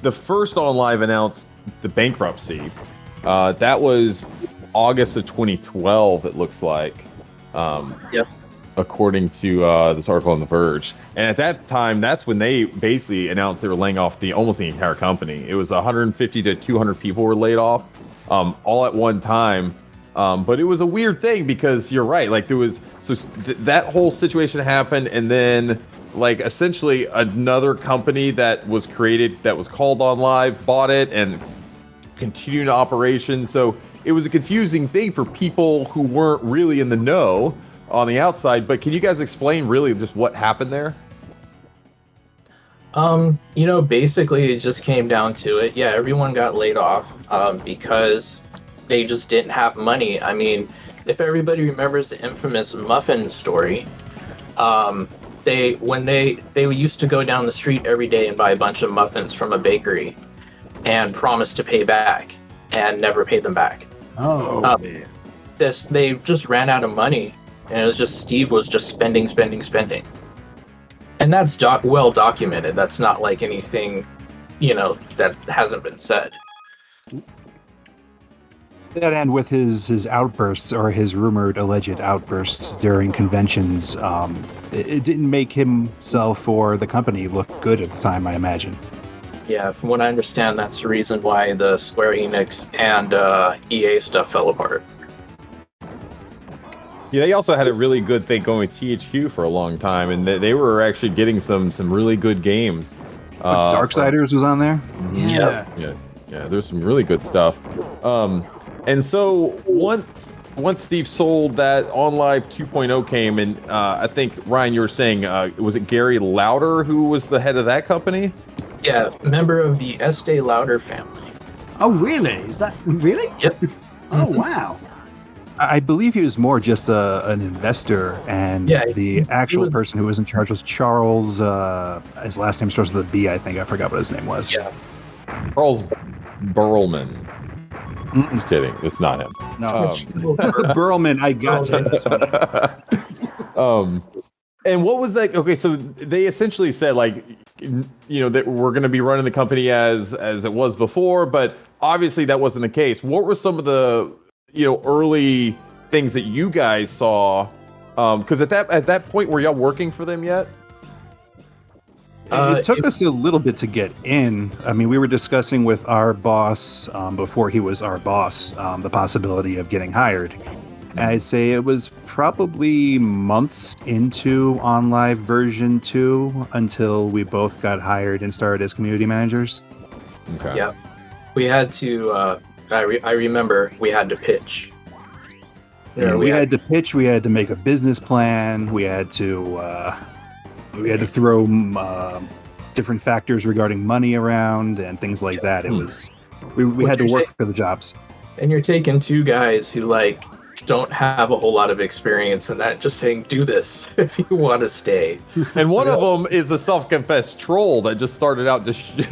Speaker 2: the first OnLive announced the bankruptcy, that was August of 2012. It looks like.
Speaker 3: Yep.
Speaker 2: According to this article on The Verge, and at that time, that's when they basically announced they were laying off almost the entire company. It was 150 to 200 people were laid off, all at one time. But it was a weird thing because you're right. Like there was that whole situation happened, and then like essentially another company that was created that was called OnLive bought it and continued operations. So it was a confusing thing for people who weren't really in the know on the outside. But can you guys explain really just what happened there?
Speaker 3: Basically it just came down to it. Yeah, everyone got laid off because they just didn't have money. I mean, if everybody remembers the infamous muffin story, they used to go down the street every day and buy a bunch of muffins from a bakery and promise to pay back and never pay them back.
Speaker 1: Man.
Speaker 3: they just ran out of money, and it was just Steve was just spending, and that's well documented. That's not like anything, that hasn't been said.
Speaker 4: That and with his outbursts, or his rumored alleged outbursts during conventions, it didn't make himself or the company look good at the time, I imagine.
Speaker 3: Yeah, from what I understand, that's the reason why the Square Enix and EA stuff fell apart.
Speaker 2: Yeah, they also had a really good thing going with THQ for a long time, and they were actually getting some really good games.
Speaker 4: Darksiders was on there?
Speaker 1: Yeah.
Speaker 2: Yeah, there's some really good stuff. And so once Steve sold that, OnLive 2.0 came, and I think, Ryan, you were saying, was it Gary Lauder who was the head of that company?
Speaker 3: Yeah, member of the Estee Lauder family.
Speaker 1: Oh, really? Is that really?
Speaker 3: Yep.
Speaker 1: Oh, wow.
Speaker 4: I believe he was more just an investor, and the actual person who was in charge was Charles. His last name starts with a B, I think. I forgot what his name was.
Speaker 3: Yeah.
Speaker 2: Charles Perlman. Just kidding. It's not him.
Speaker 4: No. Perlman, I got you.
Speaker 2: And what was that? Okay, so they essentially said, like, that we're going to be running the company as it was before, but obviously that wasn't the case. What were some of the early things that you guys saw? Because at that point, were y'all working for them yet?
Speaker 4: It took us a little bit to get in. I mean, we were discussing with our boss before he was our boss the possibility of getting hired. I'd say it was probably months into OnLive version 2 until we both got hired and started as community managers.
Speaker 2: Okay.
Speaker 3: Yeah, we had to. I remember we had to pitch.
Speaker 4: We had to pitch. We had to make a business plan. We had to throw different factors regarding money around and things like that. It was we had to work for the jobs.
Speaker 3: And you're taking two guys who don't have a whole lot of experience in that, just saying, do this if you want to stay.
Speaker 2: And one of them is a self-confessed troll that just started out to shitting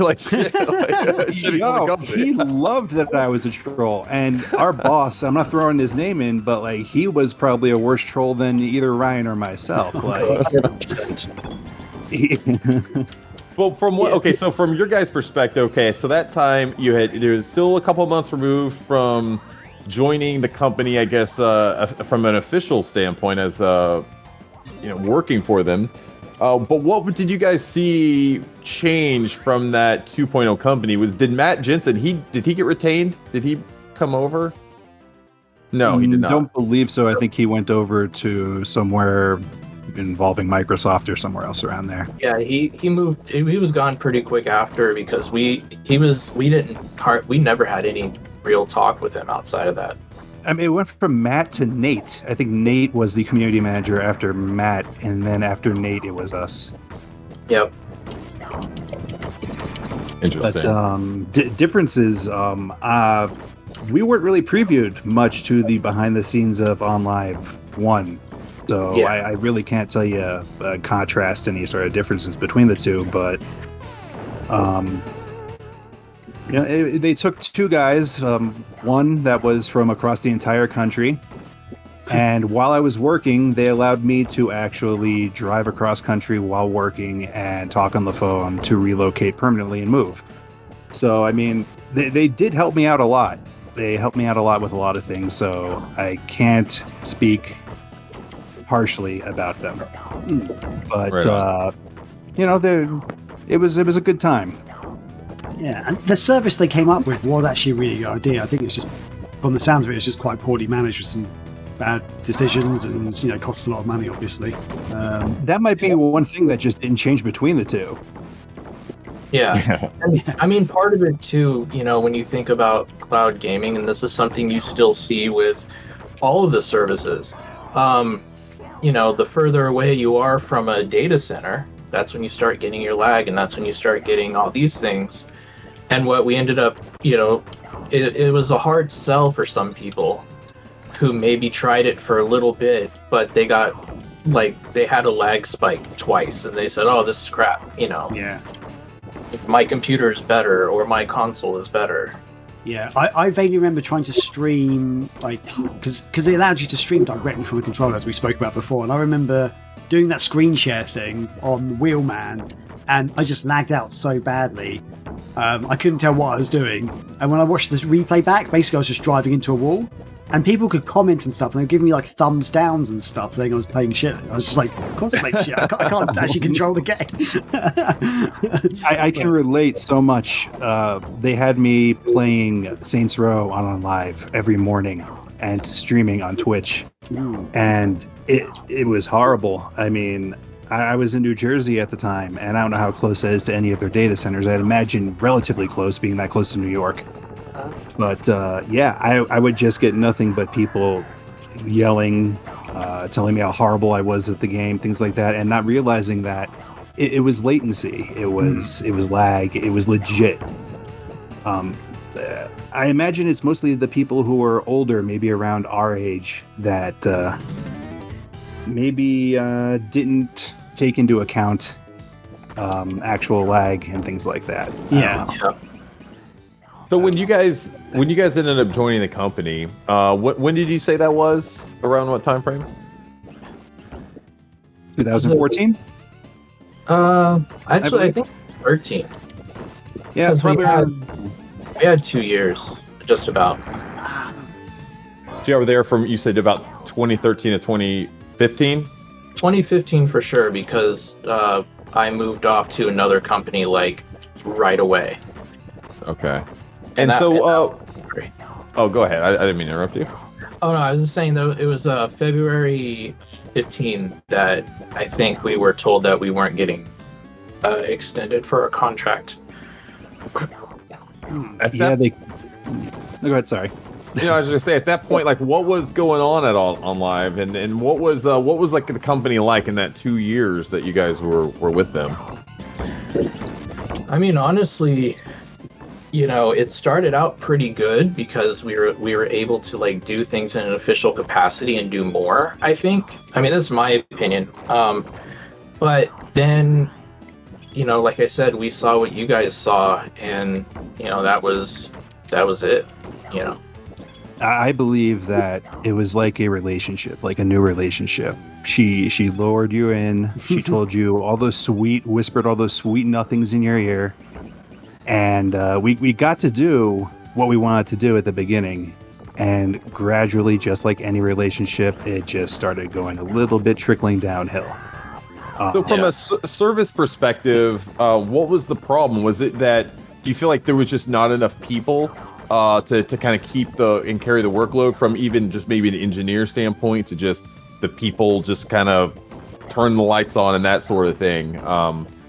Speaker 2: on the company.
Speaker 4: He loved that I was a troll, and our boss, I'm not throwing his name in, but he was probably a worse troll than either Ryan or myself.
Speaker 2: Well, so from your guys' perspective, so that time there was still a couple of months removed from joining the company, I guess, from an official standpoint as working for them. But what did you guys see change from that 2.0 company? Did Matt Jensen, did he get retained? Did he come over? No, he did not.
Speaker 4: Don't believe so. I think he went over to somewhere involving Microsoft or somewhere else around there.
Speaker 3: Yeah, he moved. He was gone pretty quick after, because we never had any real talk with him outside of that.
Speaker 4: I mean, it went from Matt to Nate. I think Nate was the community manager after Matt, and then after Nate, it was us.
Speaker 3: Yep.
Speaker 2: Interesting.
Speaker 4: But differences, we weren't really previewed much to the behind the scenes of OnLive 1. So yeah. I really can't tell you contrast any sort of differences between the two, but they took two guys, one that was from across the entire country, and while I was working, they allowed me to actually drive across country while working and talk on the phone to relocate permanently and move. So, I mean, they did help me out a lot. They helped me out a lot with a lot of things, so I can't speak harshly about them. But, it was a good time.
Speaker 1: Yeah, and the service they came up with was actually a really good idea. I think it's just, from the sounds of it, it's just quite poorly managed with some bad decisions and, costs a lot of money, obviously.
Speaker 4: That might be one thing that just didn't change between the two.
Speaker 3: Yeah. And, I mean, part of it too, when you think about cloud gaming, and this is something you still see with all of the services, the further away you are from a data center, that's when you start getting your lag, and that's when you start getting all these things. And what we ended up, it was a hard sell for some people who maybe tried it for a little bit, but they got, they had a lag spike twice, and they said, oh, this is crap,
Speaker 1: Yeah.
Speaker 3: My computer is better, or my console is better.
Speaker 1: Yeah, I vaguely remember trying to stream, like, because they allowed you to stream directly from the controller, as we spoke about before, and I remember doing that screen share thing on Wheelman, and I just lagged out so badly. I couldn't tell what I was doing, and when I watched this replay back, basically I was just driving into a wall, and people could comment and stuff, and they were giving me like thumbs downs and stuff, saying I was playing shit. I was just like, of course I'm playing shit. I can't actually control the game.
Speaker 4: I can relate so much. They had me playing Saints Row on Live every morning and streaming on Twitch, and it was horrible. I mean, I was in New Jersey at the time, and I don't know how close that is to any of their data centers. I'd imagine relatively close, being that close to New York. But I would just get nothing but people yelling, telling me how horrible I was at the game, things like that, and not realizing that it was latency, it was lag, it was legit. I imagine it's mostly the people who are older, maybe around our age, that maybe didn't take into account actual lag and things like that.
Speaker 1: Yeah.
Speaker 2: So when you guys ended up joining the company, when did you say that was? Around what time frame?
Speaker 4: 2014?
Speaker 3: Actually, I think 13.
Speaker 4: Yeah,
Speaker 3: We
Speaker 4: probably
Speaker 3: had 2 years, just about.
Speaker 2: So you were there from, you said, about 2013 to 2015?
Speaker 3: 2015 for sure, because I moved off to another company like right away.
Speaker 2: Okay.
Speaker 3: And
Speaker 2: oh, go ahead. I didn't mean to interrupt you.
Speaker 3: Oh no, I was just saying though, it was February 15 that I think we were told that we weren't getting extended for a contract.
Speaker 4: Go ahead, sorry.
Speaker 2: I was gonna say, at that point, like, what was going on at all on Live, and what was like the company like in that 2 years that you guys were with them?
Speaker 3: I mean, honestly, it started out pretty good because we were able to like do things in an official capacity and do more, I think. I mean, that's my opinion. But then, like I said, we saw what you guys saw, and that was it.
Speaker 4: I believe that it was like a relationship, like a new relationship. She lured you in. She told you whispered all those sweet nothings in your ear. And we got to do what we wanted to do at the beginning. And gradually, just like any relationship, it just started going a little bit trickling downhill.
Speaker 2: So from a service perspective, what was the problem? Was it that do you feel like there was just not enough people to kind of keep and carry the workload, from even just maybe an engineer standpoint, to just the people just kind of turn the lights on and that sort of thing?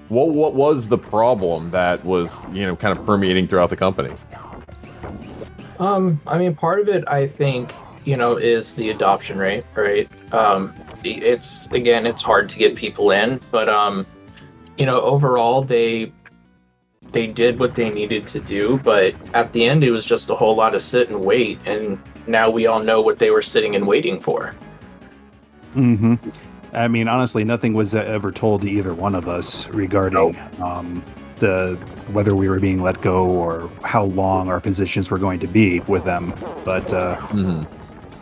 Speaker 2: What was the problem that was, kind of permeating throughout the company?
Speaker 3: I mean, part of it, I think, is the adoption rate, right? It's hard to get people in, but overall they did what they needed to do, but at the end it was just a whole lot of sit and wait, and now we all know what they were sitting and waiting for.
Speaker 4: Mm-hmm. I mean, honestly, nothing was ever told to either one of us regarding whether we were being let go or how long our positions were going to be with them. But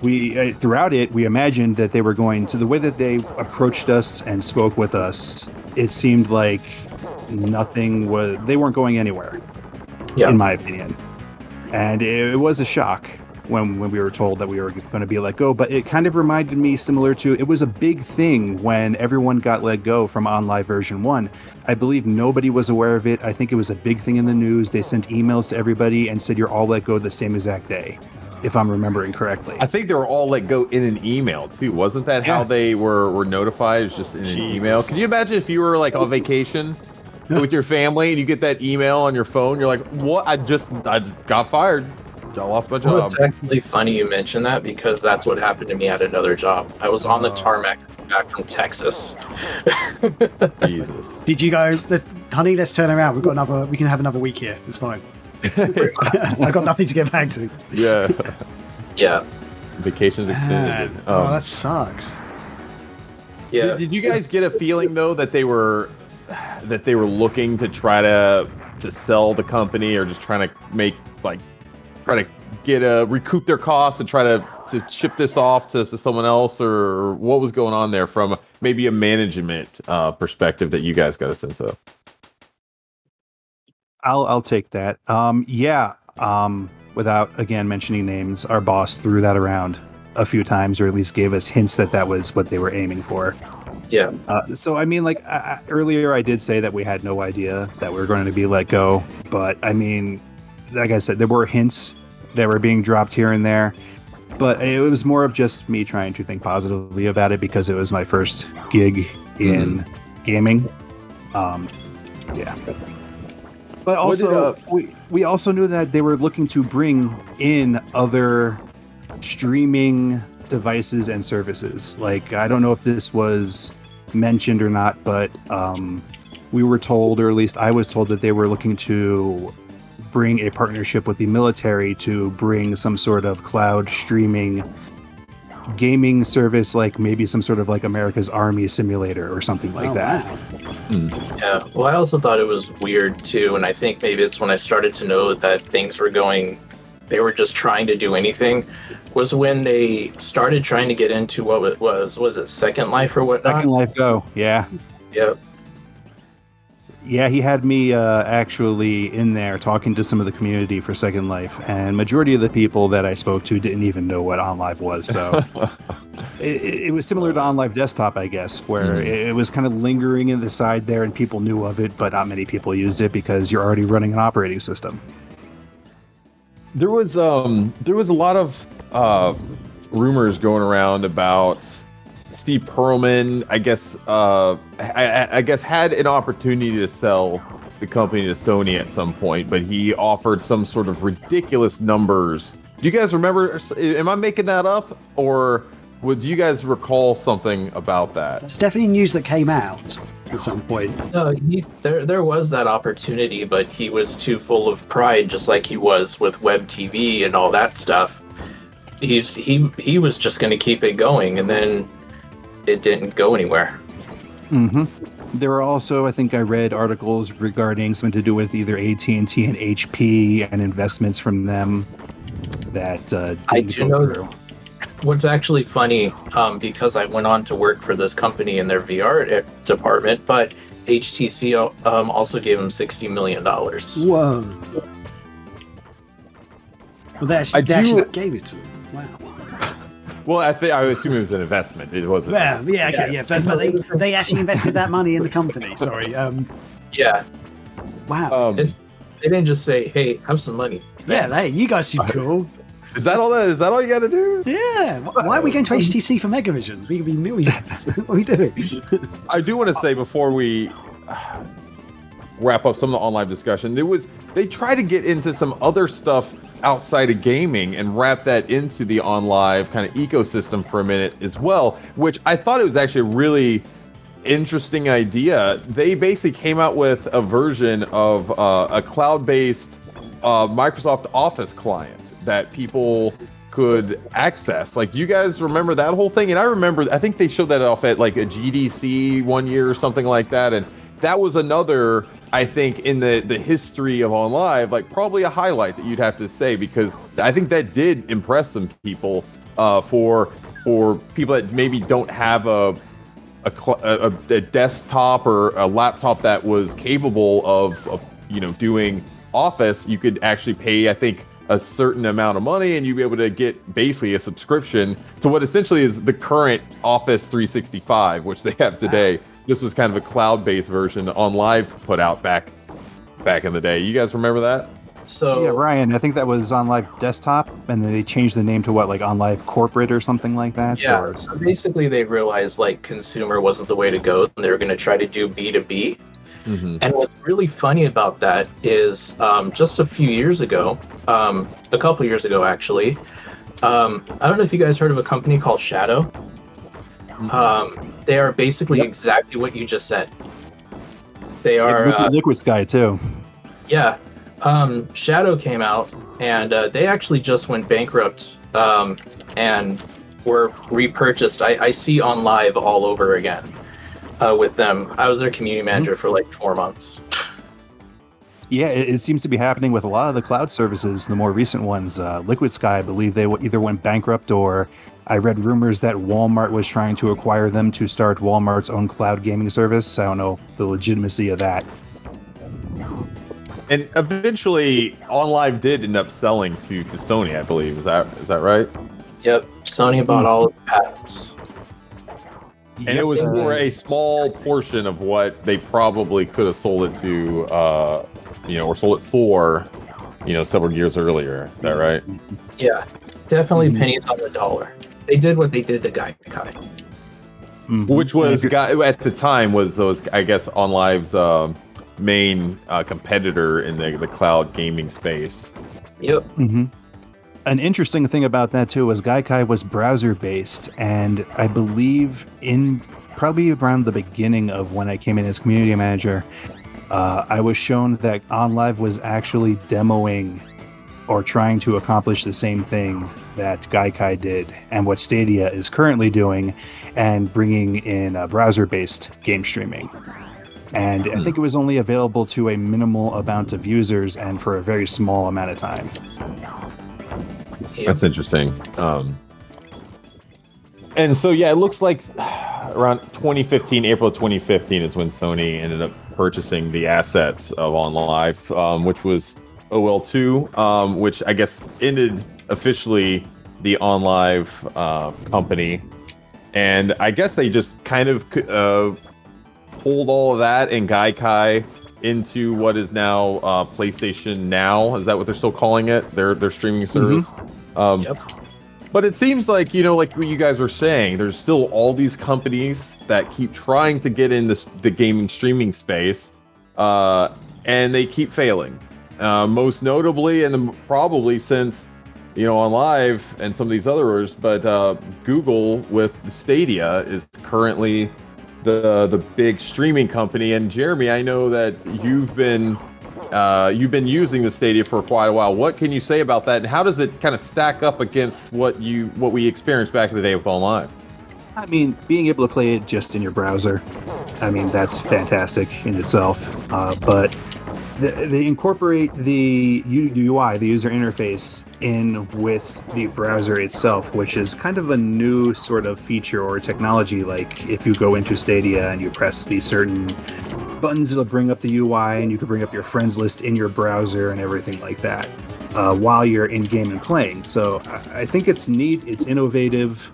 Speaker 4: we throughout it, we imagined that they were going to, the way that they approached us and spoke with us, it seemed like they weren't going anywhere, in my opinion. And it was a shock when we were told that we were going to be let go, but it kind of reminded me similar to, it was a big thing when everyone got let go from OnLive version 1. I believe nobody was aware of it. I think it was a big thing in the news. They sent emails to everybody and said, you're all let go the same exact day, if I'm remembering correctly.
Speaker 2: I think they were all let go in an email too. Wasn't that how they were notified? It's just in an email. Can you imagine if you were like on vacation with your family and you get that email on your phone? You're like, what? I got fired. I lost my job.
Speaker 3: Well, it's actually funny you mention that, because that's what happened to me at another job. I was on the tarmac back from Texas.
Speaker 2: Jesus.
Speaker 1: Did you go, honey, let's turn around. We can have another week here. It's fine. I got nothing to get back to.
Speaker 2: Yeah.
Speaker 3: Yeah.
Speaker 2: Vacation's extended.
Speaker 1: That sucks.
Speaker 3: Yeah.
Speaker 2: Did you guys get a feeling though that they were looking to try to sell the company, or just trying to make like try to get recoup their costs and try to ship this off to someone else, or what was going on there from maybe a management perspective that you guys got a sense of?
Speaker 4: I'll take that. Without again mentioning names, our boss threw that around a few times, or at least gave us hints that was what they were aiming for.
Speaker 3: Yeah.
Speaker 4: So I mean, like earlier, I did say that we had no idea that we were going to be let go, but I mean, like I said, there were hints that were being dropped here and there, but it was more of just me trying to think positively about it because it was my first gig in gaming. Yeah. But also, we also knew that they were looking to bring in other streaming devices and services. Like, I don't know if this was mentioned or not, but we were told, or at least I was told, that they were looking to bring a partnership with the military to bring some sort of cloud streaming gaming service, like maybe some sort of like America's Army simulator or something like that.
Speaker 1: Wow.
Speaker 3: Yeah. Well, I also thought it was weird too, and I think maybe it's when I started to know that things were going, they were just trying to do anything, was when they started trying to get into what it was it Second Life or whatnot?
Speaker 4: Second Life Go, yeah.
Speaker 3: Yep.
Speaker 4: Yeah, he had me actually in there talking to some of the community for Second Life, and majority of the people that I spoke to didn't even know what OnLive was. So it was similar to OnLive Desktop, I guess, where it was kind of lingering in the side there, and people knew of it, but not many people used it because you're already running an operating system.
Speaker 2: There was a lot of rumors going around about Steve Perlman, I guess had an opportunity to sell the company to Sony at some point, but he offered some sort of ridiculous numbers. Do you guys remember? Am I making that up, or would you guys recall something about that?
Speaker 1: That's definitely news that came out at some point.
Speaker 3: No, there was that opportunity, but he was too full of pride, just like he was with web TV and all that stuff. He was just going to keep it going, and then it didn't go anywhere.
Speaker 4: Mm-hmm. There were also, I think I read articles regarding something to do with either AT&T and HP and investments from them that didn't go through.
Speaker 3: What's actually funny, because I went on to work for this company in their VR department, but HTC also gave him $60 million.
Speaker 1: Whoa. Well, they actually gave it to him. Wow.
Speaker 2: Well, I assume it was an investment. It wasn't.
Speaker 1: Well, yeah, okay, yeah, but they actually invested that money in the company. Sorry.
Speaker 3: Yeah.
Speaker 1: Wow.
Speaker 3: They didn't just say, "Hey, have some money."
Speaker 1: Yeah, hey, you guys seem cool.
Speaker 2: Is that all? Is that all you got to do?
Speaker 1: Yeah. Why are we going to HTC for Mega Visions? We could be millionaires. What are we doing?
Speaker 2: I do want to say before we wrap up some of the online discussion, they tried to get into some other stuff outside of gaming and wrap that into the OnLive kind of ecosystem for a minute as well, which I thought it was actually a really interesting idea. They basically came out with a version of a cloud-based Microsoft Office client that people could access. Like, do you guys remember that whole thing? And I think they showed that off at like a GDC one year or something like that, and that was another, I think, in the history of OnLive, like probably a highlight that you'd have to say, because I think that did impress some people for people that maybe don't have a desktop or a laptop that was capable of doing Office. You could actually pay, I think, a certain amount of money, and you'd be able to get basically a subscription to what essentially is the current Office 365, which they have today. This was kind of a cloud-based version OnLive put out back in the day. You guys remember that?
Speaker 3: So
Speaker 4: yeah, Ryan, I think that was OnLive Desktop, and then they changed the name to like OnLive Corporate or something like that.
Speaker 3: Yeah. So basically, they realized like consumer wasn't the way to go, and they were going to try to do B2B. Mm-hmm. And what's really funny about that is just a few years ago, a couple years ago actually, I don't know if you guys heard of a company called Shadow. They are basically exactly what you just said. They are
Speaker 4: Liquid Sky too.
Speaker 3: Yeah. Shadow came out, and they actually just went bankrupt and were repurchased. I see OnLive all over again with them. I was their community manager for like 4 months.
Speaker 4: Yeah, it seems to be happening with a lot of the cloud services. The more recent ones, Liquid Sky, I believe they either went bankrupt, or I read rumors that Walmart was trying to acquire them to start Walmart's own cloud gaming service. I don't know the legitimacy of that.
Speaker 2: And eventually, OnLive did end up selling to Sony, I believe. Is that right?
Speaker 3: Yep, Sony bought all of the patents.
Speaker 2: And it was for a small portion of what they probably could have sold it to, or sold it for, several years earlier. Is that right?
Speaker 3: Yeah, definitely pennies on the dollar. They did what they did to Gaikai.
Speaker 2: Which was, at the time, was I guess, OnLive's main competitor in the cloud gaming space.
Speaker 3: Yep.
Speaker 4: Mm-hmm. An interesting thing about that too was Gaikai was browser based, and I believe in probably around the beginning of when I came in as community manager, I was shown that OnLive was actually demoing or trying to accomplish the same thing that Gaikai did and what Stadia is currently doing, and bringing in browser-based game streaming. And I think it was only available to a minimal amount of users and for a very small amount of time.
Speaker 2: That's interesting. And so, yeah, it looks like around 2015, April 2015 is when Sony ended up purchasing the assets of OnLive, which was OL2, which I guess ended officially the OnLive company. And I guess they just kind of pulled all of that and Gaikai into what is now PlayStation Now. Is that what they're still calling it? Their streaming service?
Speaker 3: Yep.
Speaker 2: But it seems like, like what you guys were saying, there's still all these companies that keep trying to get in the gaming streaming space, and they keep failing. Most notably, and probably since, OnLive and some of these others, but Google with the Stadia is currently the big streaming company. And Jeremy, I know that you've been using the Stadia for quite a while. What can you say about that, and how does it kind of stack up against what we experienced back in the day with OnLive?
Speaker 4: I mean, being able to play it just in your browser, that's fantastic in itself. But they incorporate the UI, the user interface, in with the browser itself, which is kind of a new sort of feature or technology. Like if you go into Stadia and you press these certain buttons, it'll bring up the UI, and you can bring up your friends list in your browser and everything like that while you're in game and playing. So I think it's neat, it's innovative.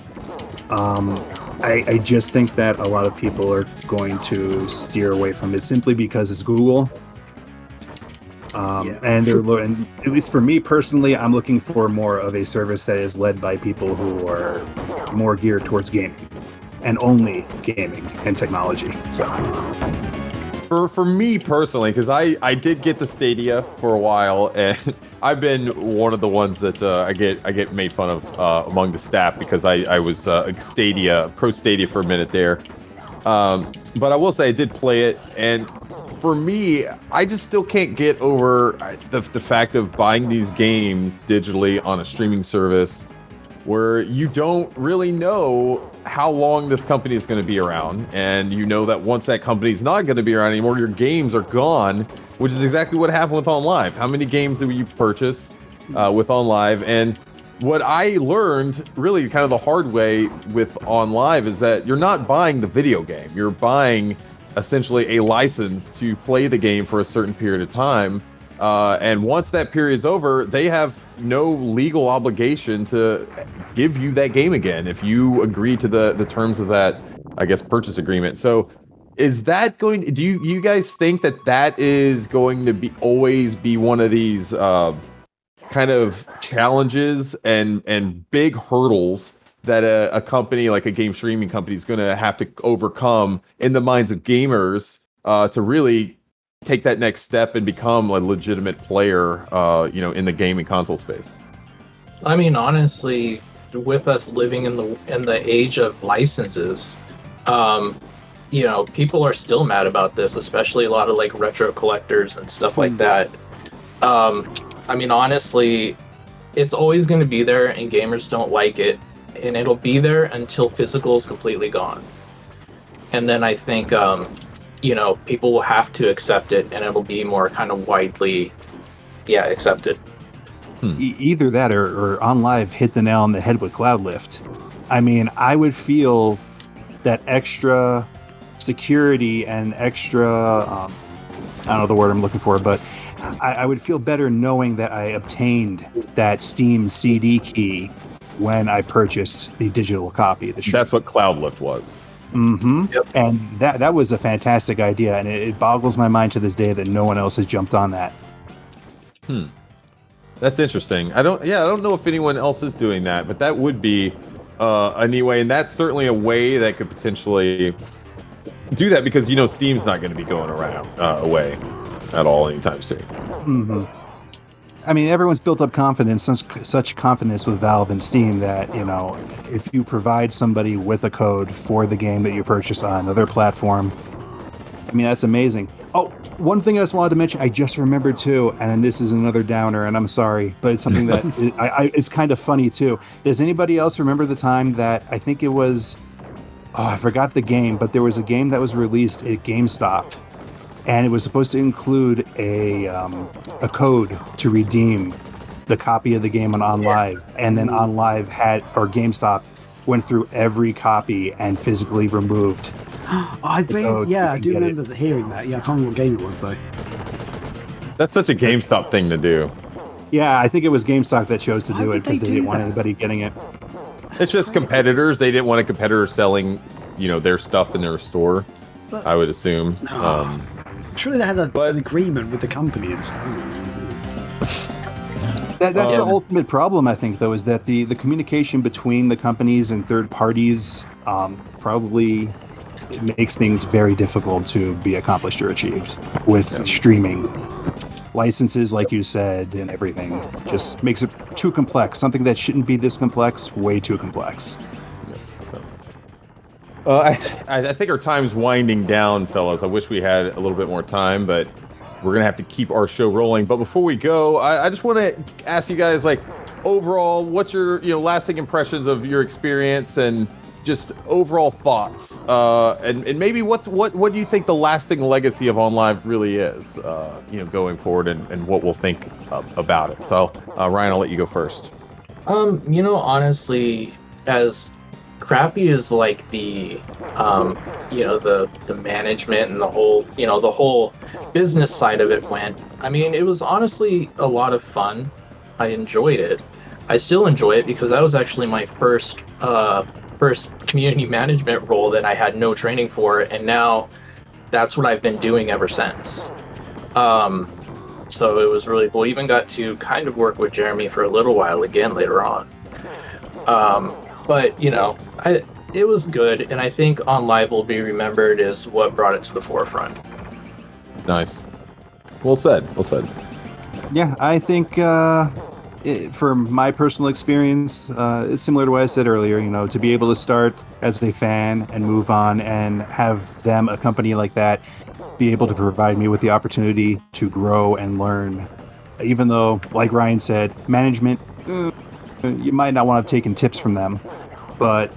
Speaker 4: I just think that a lot of people are going to steer away from it simply because it's Google. And at least for me personally, I'm looking for more of a service that is led by people who are more geared towards gaming and only gaming and technology. So
Speaker 2: For me personally, because I did get the Stadia for a while, and I've been one of the ones that I get made fun of among the staff because I was pro Stadia for a minute there. But I will say I did play it, and for me, I just still can't get over the fact of buying these games digitally on a streaming service where you don't really know how long this company is going to be around, and that once that company is not going to be around anymore, your games are gone, which is exactly what happened with OnLive. How many games did you purchase with OnLive? And what I learned really kind of the hard way with OnLive is that you're not buying the video game. You're buying essentially a license to play the game for a certain period of time. And once that period's over, they have no legal obligation to give you that game again if you agree to the terms of that, I guess, purchase agreement. So is that do you guys think that is going to always be one of these kind of challenges and big hurdles that a company like a game streaming company is going to have to overcome in the minds of gamers to really take that next step and become a legitimate player, in the gaming console space?
Speaker 3: I mean, honestly, with us living in the age of licenses, people are still mad about this, especially a lot of like retro collectors and stuff like that. I mean, honestly, it's always going to be there, and gamers don't like it, and it'll be there until physical is completely gone. And then I think people will have to accept it, and it'll be more kind of widely, accepted.
Speaker 4: Either that or OnLive hit the nail on the head with Cloudlift. I mean, I would feel that extra security and extra, I don't know the word I'm looking for, but I would feel better knowing that I obtained that Steam CD key when I purchased the digital copy of the show.
Speaker 2: That's what Cloudlift was.
Speaker 4: Mm-hmm.
Speaker 3: Yep.
Speaker 4: And that was a fantastic idea, and it boggles my mind to this day that no one else has jumped on that.
Speaker 2: That's interesting. I don't know if anyone else is doing that, but that would be a neat way, and that's certainly a way that could potentially do that, because Steam's not going to be going around away at all anytime soon.
Speaker 4: Mm-hmm. I mean, everyone's built up confidence, such confidence with Valve and Steam that, if you provide somebody with a code for the game that you purchase on another platform, I mean, that's amazing. Oh, one thing I just wanted to mention, I just remembered too, and this is another downer, and I'm sorry, but it's something that it's kind of funny too. Does anybody else remember the time that I think it was, I forgot the game, but there was a game that was released at GameStop, and it was supposed to include a code to redeem the copy of the game on OnLive, and then OnLive GameStop went through every copy and physically removed.
Speaker 1: I do remember hearing that. Yeah, I can't remember what game it was though.
Speaker 2: That's such a GameStop thing to do.
Speaker 4: Yeah, I think it was GameStop that chose to do it because they didn't want
Speaker 1: that?
Speaker 4: anybody getting it.
Speaker 2: It's just competitors. They didn't want a competitor selling, their stuff in their store.
Speaker 1: But,
Speaker 2: I would assume.
Speaker 1: Surely they had an agreement with the company and stuff.
Speaker 4: That's the ultimate problem, I think, though, is that the communication between the companies and third parties probably makes things very difficult to be accomplished or achieved with streaming. Licenses, like you said, and everything just makes it too complex. Something that shouldn't be this complex, way too complex.
Speaker 2: I think our time's winding down, fellas. I wish we had a little bit more time, but we're going to have to keep our show rolling. But before we go, I just want to ask you guys, overall, what's your lasting impressions of your experience and just overall thoughts? And maybe what do you think the lasting legacy of OnLive really is, going forward, and what we'll think about it. So, Ryan, I'll let you go first.
Speaker 3: Honestly, as crappy as the the management and the whole business side of it went, I mean, it was honestly a lot of fun. I enjoyed it. I still enjoy it because that was actually my first community management role that I had no training for, and now that's what I've been doing ever since. So it was really cool. Even got to kind of work with Jeremy for a little while again later on. But it was good, and I think OnLive will be remembered as what brought it to the forefront.
Speaker 2: Nice. Well said.
Speaker 4: Yeah, I think for my personal experience, it's similar to what I said earlier. To be able to start as a fan and move on, and have them, a company like that, be able to provide me with the opportunity to grow and learn. Even though, like Ryan said, management, you might not want to have taken tips from them, but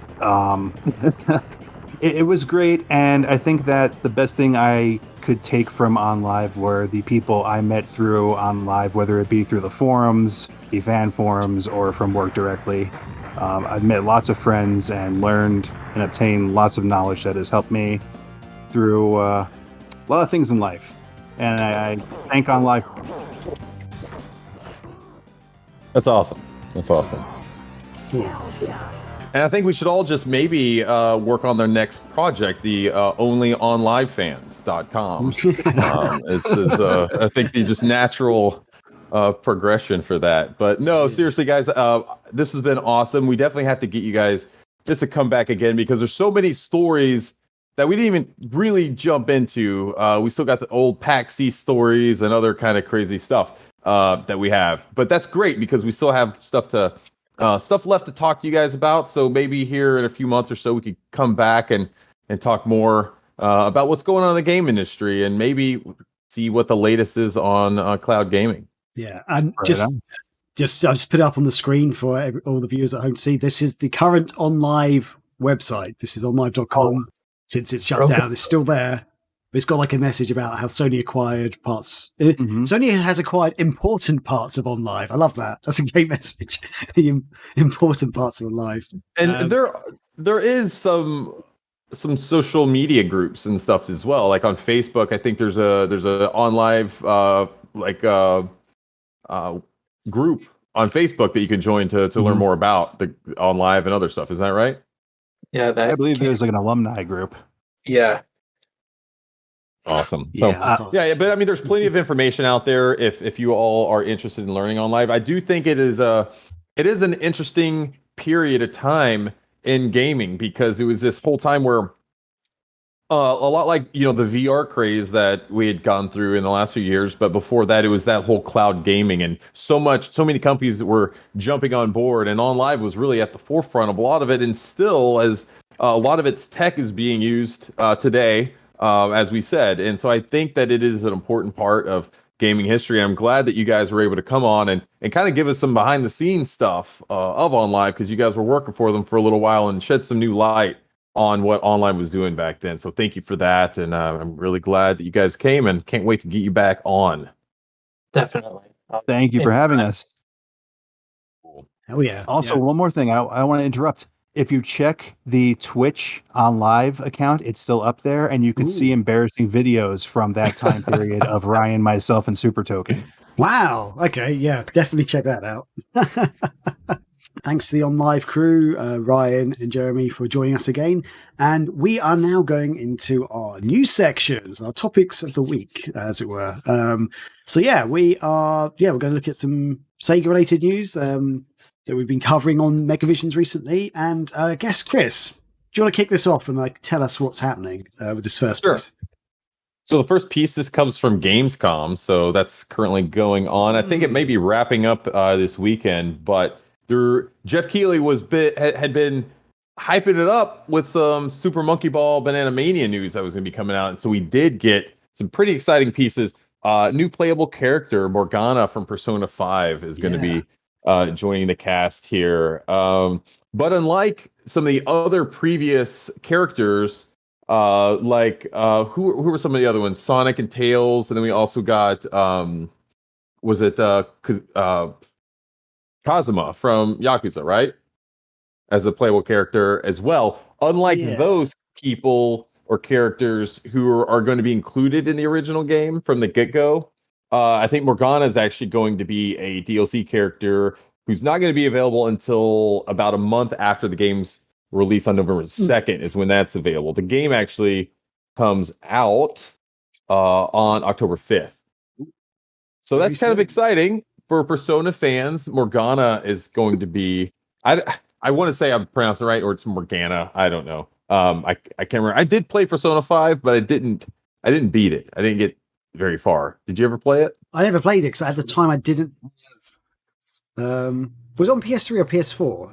Speaker 4: it was great. And I think that the best thing I could take from OnLive were the people I met through OnLive, whether it be through the forums, the fan forums, or from work directly. I've met lots of friends and learned and obtained lots of knowledge that has helped me through a lot of things in life. And I thank OnLive.
Speaker 2: That's awesome. And I think we should all just maybe work on their next project, the onlyonlivefans.com. This is, I think, the just natural progression for that. But no, seriously, guys, this has been awesome. We definitely have to get you guys just to come back again, because there's so many stories that we didn't even really jump into. We still got the old PAX C stories and other kind of crazy stuff that we have. But that's great, because we still have stuff left to talk to you guys about. So maybe here in a few months or so, we could come back and talk more about what's going on in the game industry, and maybe see what the latest is on cloud gaming.
Speaker 1: Yeah, and I'll just put it up on the screen for all the viewers at home to see. This is the current OnLive website. This is onlive.com. Since it's shut down, it's still there. It's got like a message about how Sony acquired parts.
Speaker 4: Mhm.
Speaker 1: Sony has acquired important parts of OnLive. I love that. That's a great message. The important parts of OnLive.
Speaker 2: And there is some social media groups and stuff as well. Like on Facebook, I think there's a OnLive group on Facebook that you can join to learn more about the OnLive and other stuff. Is that right?
Speaker 3: Yeah,
Speaker 4: I believe there's like an alumni group.
Speaker 3: Yeah.
Speaker 2: Awesome.
Speaker 1: Yeah,
Speaker 2: So, but I mean, there's plenty of information out there if you all are interested in learning OnLive. I do think it is an interesting period of time in gaming, because it was this whole time where a lot like, the VR craze that we had gone through in the last few years, but before that it was that whole cloud gaming, and so many companies that were jumping on board, and OnLive was really at the forefront of a lot of it, and still as a lot of its tech is being used today, as we said. And so I think that it is an important part of gaming history. I'm glad that you guys were able to come on and kind of give us some behind the scenes stuff of OnLive, because you guys were working for them for a little while and shed some new light on what OnLive was doing back then. So thank you for that. And I'm really glad that you guys came, and can't wait to get you back on.
Speaker 3: Definitely.
Speaker 4: Thank you for having us.
Speaker 1: Oh yeah.
Speaker 4: Also, one more thing. I want to interrupt. If you check the Twitch OnLive account, it's still up there, and you can see embarrassing videos from that time period of Ryan, myself, and Super Token.
Speaker 1: Wow. Okay. Yeah. Definitely check that out. Thanks to the OnLive crew, Ryan and Jeremy, for joining us again. And we are now going into our news sections, our topics of the week, as it were. We're going to look at some Sega related news that we've been covering on Mega Visions recently. And I guess, Chris, do you want to kick this off and tell us what's happening with this first piece?
Speaker 2: So the first piece, this comes from Gamescom, so that's currently going on. I think it may be wrapping up this weekend, but Jeff Keighley had been hyping it up with some Super Monkey Ball Banana Mania news that was going to be coming out, and so we did get some pretty exciting pieces. New playable character Morgana from Persona 5 is going to be joining the cast here. But unlike some of the other previous characters, who were some of the other ones? Sonic and Tails, and then we also got Kazuma from Yakuza, right? As a playable character as well. Unlike those people or characters who are going to be included in the original game from the get-go, I think Morgana is actually going to be a DLC character who's not going to be available until about a month after the game's release on November 2nd is when that's available. The game actually comes out on October 5th. So that's kind of exciting. For Persona fans, Morgana is going to be, I want to say I'm pronouncing it right, or it's Morgana. I don't know. I can't remember. I did play Persona 5, but I didn't beat it. I didn't get very far. Did you ever play it?
Speaker 1: I never played it because at the time I didn't was it on PS3 or PS4?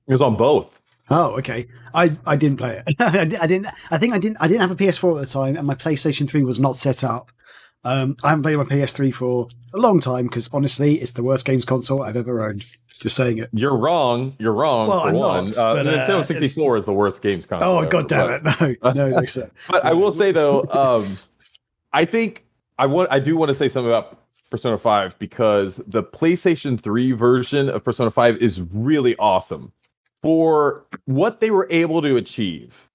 Speaker 2: It was on both.
Speaker 1: Oh, okay. I didn't play it. I didn't have a PS4 at the time, and my PlayStation 3 was not set up. I haven't played my PS3 for a long time because honestly, it's the worst games console I've ever owned. Just saying it.
Speaker 2: You're wrong. Well,
Speaker 1: I'm
Speaker 2: one.
Speaker 1: not, but,
Speaker 2: Nintendo 64 is the worst games console.
Speaker 1: Oh, god damn it! No, sir.
Speaker 2: But I will say though, I think I do want to say something about Persona 5 because the PlayStation 3 version of Persona 5 is really awesome for what they were able to achieve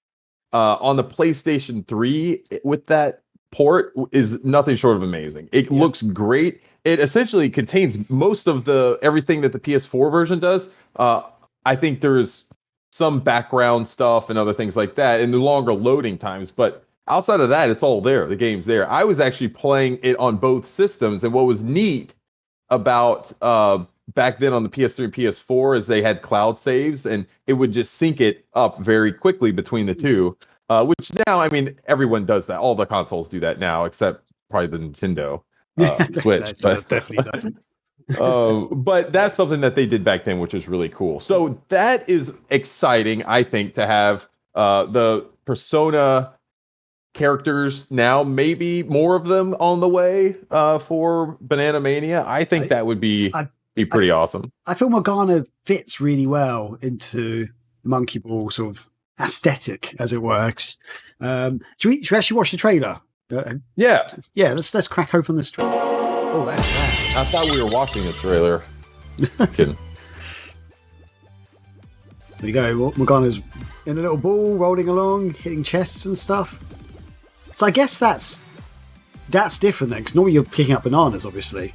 Speaker 2: on the PlayStation 3 with that port is nothing short of amazing. It looks great. It essentially contains most of everything that the PS4 version does. I think there's some background stuff and other things like that and the longer loading times, but outside of that, it's all there. The game's there. I was actually playing it on both systems, and what was neat about back then on the PS3 and PS4 is they had cloud saves, and it would just sync it up very quickly between the two. Which now, I mean, everyone does that. All the consoles do that now, except probably the Nintendo Switch.
Speaker 1: That definitely doesn't.
Speaker 2: But that's something that they did back then, which is really cool. So that is exciting, I think, to have the Persona characters now, maybe more of them on the way for Banana Mania. I think that would be pretty awesome.
Speaker 1: I feel Morgana fits really well into the Monkey Ball sort of aesthetic, as it works. Should we actually watch the trailer
Speaker 2: Yeah.
Speaker 1: Let's crack open this trailer. Oh, that's that.
Speaker 2: I thought we were watching the trailer. Kidding.
Speaker 1: There you go. Morgana's in a little ball, rolling along, hitting chests and stuff. So I guess that's different then, because normally you're picking up bananas, obviously.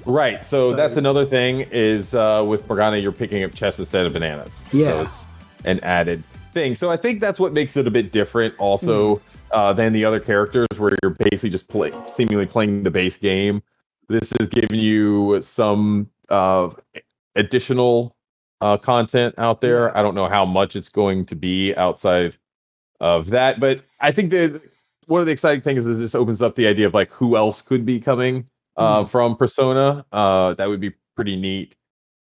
Speaker 2: Right. So that's another thing is with Morgana, you're picking up chests instead of bananas.
Speaker 1: Yeah.
Speaker 2: So it's an added thing. So I think that's what makes it a bit different also than the other characters where you're basically just seemingly playing the base game. This is giving you some additional content out there.
Speaker 1: Yeah.
Speaker 2: I don't know how much it's going to be outside of that, but I think that one of the exciting things is this opens up the idea of like who else could be coming from Persona. That would be pretty neat.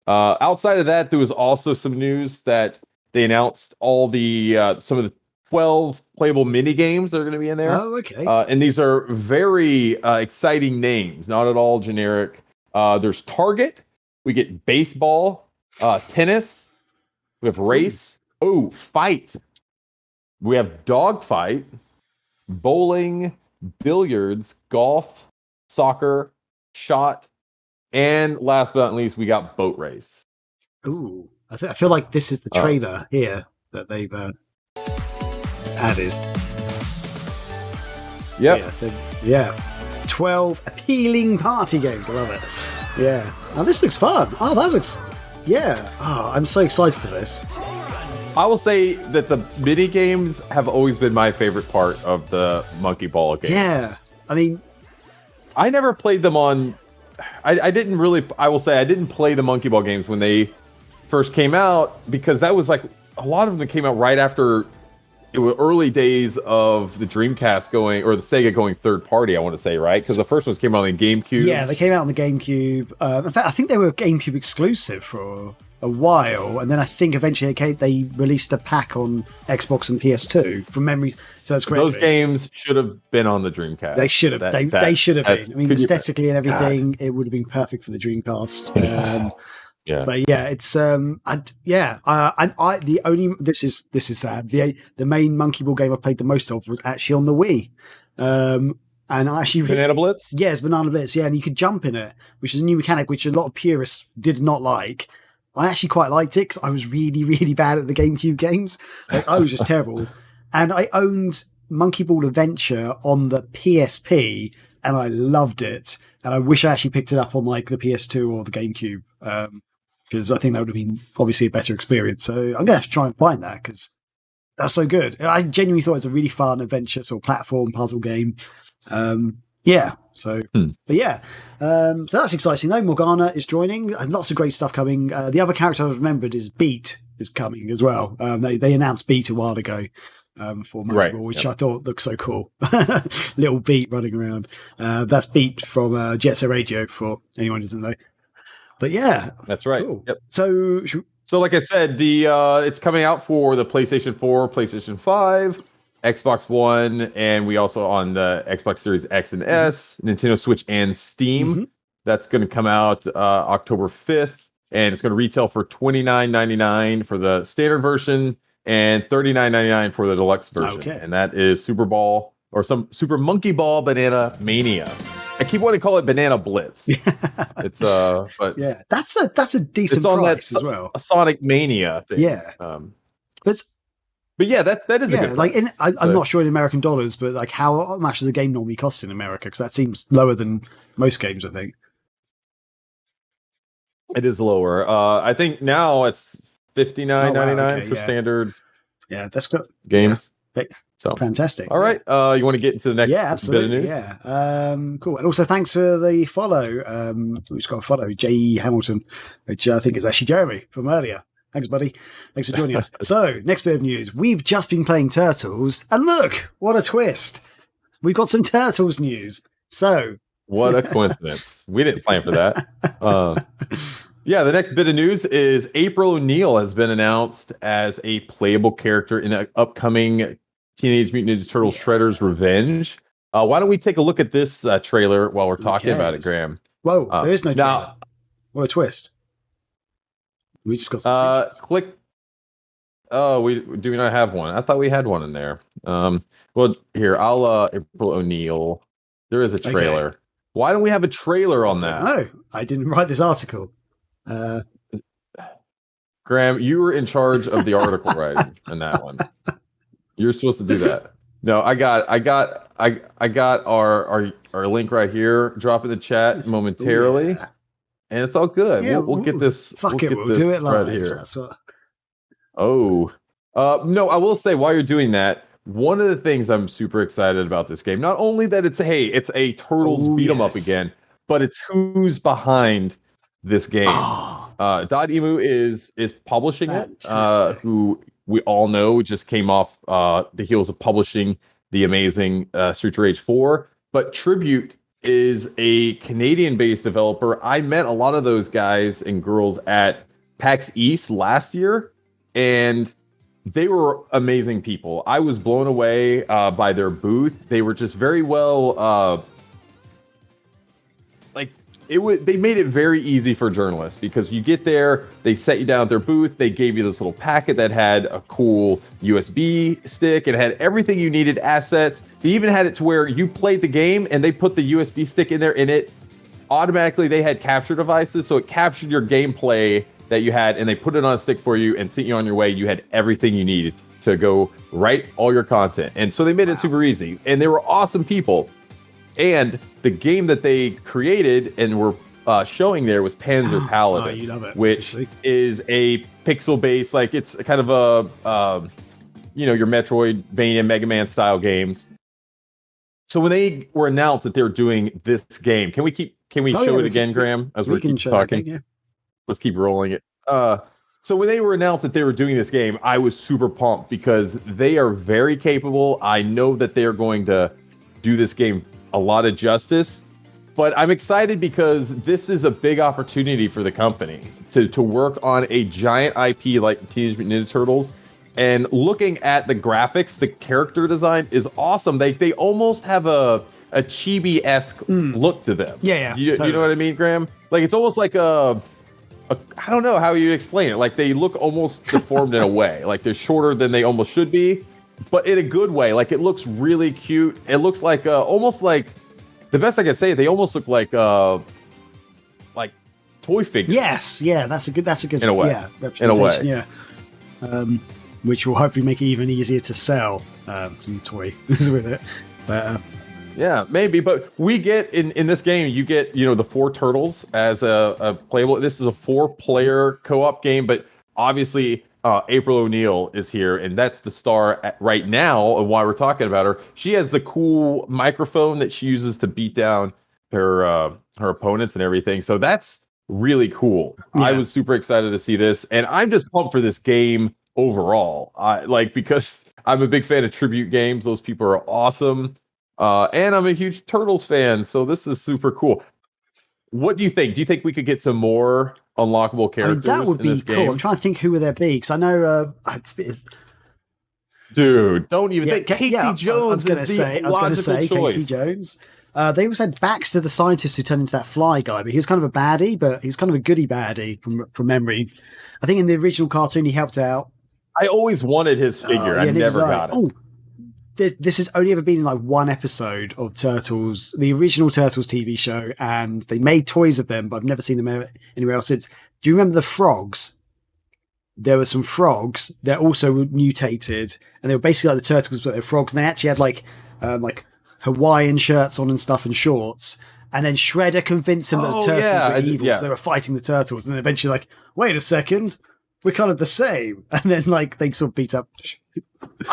Speaker 2: Outside of that, there was also some news that they announced all the some of the 12 playable mini games that are going to be in there.
Speaker 1: Oh, okay.
Speaker 2: And these are very exciting names, not at all generic. There's Target. We get baseball. Tennis, we have race, fight, we have dogfight, bowling, billiards, golf, soccer, shot, and last but not least, we got boat race.
Speaker 1: Ooh, I feel like this is the trailer here that they've added.
Speaker 2: Yep.
Speaker 1: So yeah, 12 appealing party games. I love it. Yeah. Now this looks fun. Oh, that looks... Yeah. Oh, I'm so excited for this.
Speaker 2: I will say that the mini games have always been my favorite part of the Monkey Ball games.
Speaker 1: Yeah. I mean,
Speaker 2: I never played them on... I didn't really... I will say I didn't play the Monkey Ball games when they first came out because that was like... A lot of them came out right after... It was early days of the Dreamcast going... Or the Sega going third party, I want to say, right? Because the first ones came out on the GameCube.
Speaker 1: Yeah, they came out on the GameCube. In fact, I think they were GameCube exclusive for a while, and then I think eventually they released a pack on Xbox and PS2 from memory. So that's great.
Speaker 2: Those games should have been on the Dreamcast.
Speaker 1: They should have. They should have been. I mean, aesthetically and everything, it would have been perfect for the Dreamcast.
Speaker 2: Yeah.
Speaker 1: But yeah, it's this is sad. The main Monkey Ball game I played the most of was actually on the Wii. And I actually
Speaker 2: Banana Blitz?
Speaker 1: Yes, Banana Blitz, yeah, and you could jump in it, which is a new mechanic which a lot of purists did not like. I actually quite liked it because I was really, really bad at the GameCube games. Like, I was just terrible. And I owned Monkey Ball Adventure on the PSP, and I loved it. And I wish I actually picked it up on like the PS2 or the GameCube, because I think that would have been obviously a better experience. So I'm going to have to try and find that because that's so good. I genuinely thought it was a really fun adventure sort of platform puzzle game. So that's exciting though. Morgana is joining and lots of great stuff coming. The other character I've remembered is Beat is coming as well. They announced Beat a while ago for Monkey Ball, which I thought looked so cool. Little Beat running around. That's Beat from Jet Set Radio for anyone who doesn't know. But yeah,
Speaker 2: that's right.
Speaker 1: Cool.
Speaker 2: Yep.
Speaker 1: So
Speaker 2: like I said, it's coming out for the PlayStation 4, PlayStation 5, Xbox One, and we also on the Xbox Series X and S, Nintendo Switch, and Steam.
Speaker 1: Mm-hmm.
Speaker 2: That's going to come out October 5th, and it's going to retail for $29.99 for the standard version and $39.99 for the deluxe version.
Speaker 1: Okay.
Speaker 2: And that is Super Monkey Ball Banana Mania. I keep wanting to call it Banana Blitz. It's but
Speaker 1: yeah, that's a decent price as well.
Speaker 2: A Sonic Mania thing.
Speaker 1: Yeah, but yeah, that is a good price. I'm not sure in American dollars, but like how much does a game normally cost in America? Because that seems lower than most games, I think.
Speaker 2: It is lower. I think now it's $59.99 for standard.
Speaker 1: Yeah, that's good.
Speaker 2: Games.
Speaker 1: Yeah.
Speaker 2: So
Speaker 1: fantastic.
Speaker 2: All right. You want to get into the next bit of news?
Speaker 1: Yeah. Cool. And also thanks for the follow. Who's got a follow? J.E. Hamilton, which I think is actually Jeremy from earlier. Thanks, buddy. Thanks for joining us. So, next bit of news. We've just been playing Turtles, and look, what a twist. We've got some Turtles news. So,
Speaker 2: what a coincidence. We didn't plan for that. The next bit of news is April O'Neil has been announced as a playable character in an upcoming Teenage Mutant Ninja Turtles Shredder's Revenge. Why don't we take a look at this trailer while we're talking about it, Graham?
Speaker 1: Whoa, there is no trailer. What a twist. We just got some
Speaker 2: click. Oh, do we not have one? I thought we had one in there. Well, here I'll April O'Neil. There is a trailer. Okay. Why don't we have a trailer on that?
Speaker 1: No, I didn't write this article.
Speaker 2: Graham, you were in charge of the article writing in that one. You're supposed to do that. No, I got our link right here. Drop in the chat momentarily, and it's all good. Yeah, we'll get this.
Speaker 1: We'll do it live.
Speaker 2: Here.
Speaker 1: That's what.
Speaker 2: Oh, no, I will say while you're doing that, one of the things I'm super excited about this game, not only that it's a Turtles beat 'em up again, but it's who's behind this game. Dotemu is publishing it, who we all know just came off the heels of publishing the amazing Street Rage 4. But Tribute is a Canadian-based developer. I met a lot of those guys and girls at PAX East last year, and they were amazing people. I was blown away by their booth. They were just very well... They made it very easy for journalists because you get there, they set you down at their booth, they gave you this little packet that had a cool USB stick, it had everything you needed, assets. They even had it to where you played the game and they put the USB stick in there and it automatically, they had capture devices, so it captured your gameplay that you had and they put it on a stick for you and sent you on your way. You had everything you needed to go write all your content. And so they made it super easy and they were awesome people. And the game that they created and were showing there was Panzer Palette, which is a pixel-based, like it's kind of a, your Metroidvania, Mega Man style games. So when they were announced that they were doing this game, can we show it again, Graham? As we keep talking, again, yeah. Let's keep rolling it. So when they were announced that they were doing this game, I was super pumped because they are very capable. I know that they are going to do this game a lot of justice, but I'm excited because this is a big opportunity for the company to work on a giant IP like Teenage Mutant Ninja Turtles. And looking at the graphics, the character design is awesome. They almost have a chibi-esque look to them.
Speaker 1: Yeah.
Speaker 2: You know what I mean, Graham? Like it's almost like I don't know how you explain it. Like they look almost deformed in a way. Like they're shorter than they almost should be, but in a good way. Like it looks really cute. It looks like almost like the best I can say. They almost look like toy figures.
Speaker 1: Yes, yeah, that's a good
Speaker 2: in a way.
Speaker 1: Yeah, representation. In a way, yeah. Which will hopefully make it even easier to sell some toys with it. But
Speaker 2: yeah, maybe. But we get in this game, you get the 4 turtles as a playable. This is a 4-player co-op game, but obviously. April O'Neil is here, and that's the star right now, and why we're talking about her. She has the cool microphone that she uses to beat down her opponents and everything. So that's really cool. Yeah. I was super excited to see this, and I'm just pumped for this game overall. Because I'm a big fan of tribute games. Those people are awesome, and I'm a huge Turtles fan. So this is super cool. What do you think? Do you think we could get some more unlockable characters?
Speaker 1: That would be cool.
Speaker 2: Game?
Speaker 1: I'm trying to think who would there be because I know.
Speaker 2: Dude, don't even think Casey Jones. I was going to say
Speaker 1: Casey Jones. They also had Baxter, the scientist who turned into that fly guy, but he was kind of a baddie, but he's kind of a goody baddie from memory. I think in the original cartoon he helped out.
Speaker 2: I always wanted his figure. I never got it.
Speaker 1: Oh, this has only ever been in one episode of Turtles, the original Turtles TV show, and they made toys of them, but I've never seen them anywhere else since. Do you remember the frogs? There were some frogs that also were mutated, and they were basically like the Turtles, but they're frogs, and they actually had Hawaiian shirts on and stuff and shorts. And then Shredder convinced them that the Turtles were evil, so they were fighting the Turtles, and then eventually wait a second, we're kind of the same. And then they sort of beat up.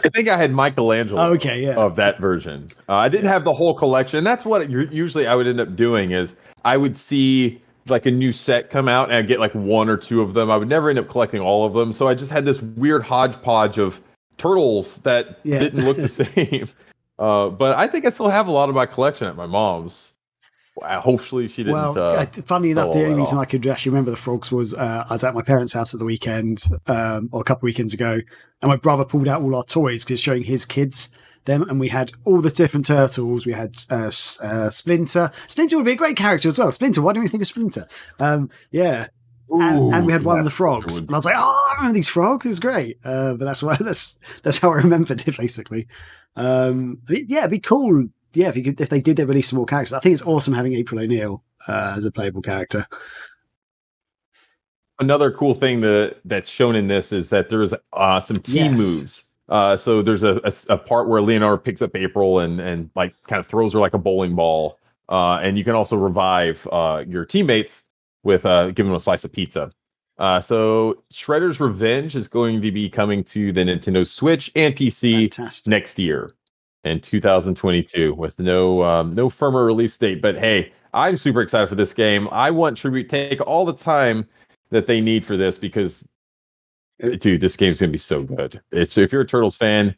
Speaker 2: I think I had Michelangelo of that version. I didn't have the whole collection. That's what usually I would end up doing is I would see a new set come out and I'd get 1 or 2 of them. I would never end up collecting all of them. So I just had this weird hodgepodge of turtles that didn't look the same. But I think I still have a lot of my collection at my mom's. Hopefully she didn't.
Speaker 1: Well, funny enough, the only reason I could actually remember the frogs was I was at my parents' house at the weekend, or a couple of weekends ago, and my brother pulled out all our toys because showing his kids them, and we had all the different turtles. We had Splinter. Splinter would be a great character as well. Splinter, why don't we think of Splinter? Yeah. and we had one of the
Speaker 2: that's
Speaker 1: frogs,
Speaker 2: good.
Speaker 1: and I was like, "Oh, I remember these frogs. It was great." But that's how I remembered it basically. Yeah, it'd be cool. Yeah, if they did release some more characters. I think it's awesome having April O'Neil as a playable character.
Speaker 2: Another cool thing that's shown in this is that there's some team moves. So there's a part where Leonardo picks up April and like kind of throws her like a bowling ball. And you can also revive your teammates with giving them a slice of pizza. So Shredder's Revenge is going to be coming to the Nintendo Switch and PC next year in 2022 with no firmer release date. But hey, I'm super excited for this game. I want Tribute to take all the time that they need for this because, dude, this game's going to be so good. If you're a Turtles fan,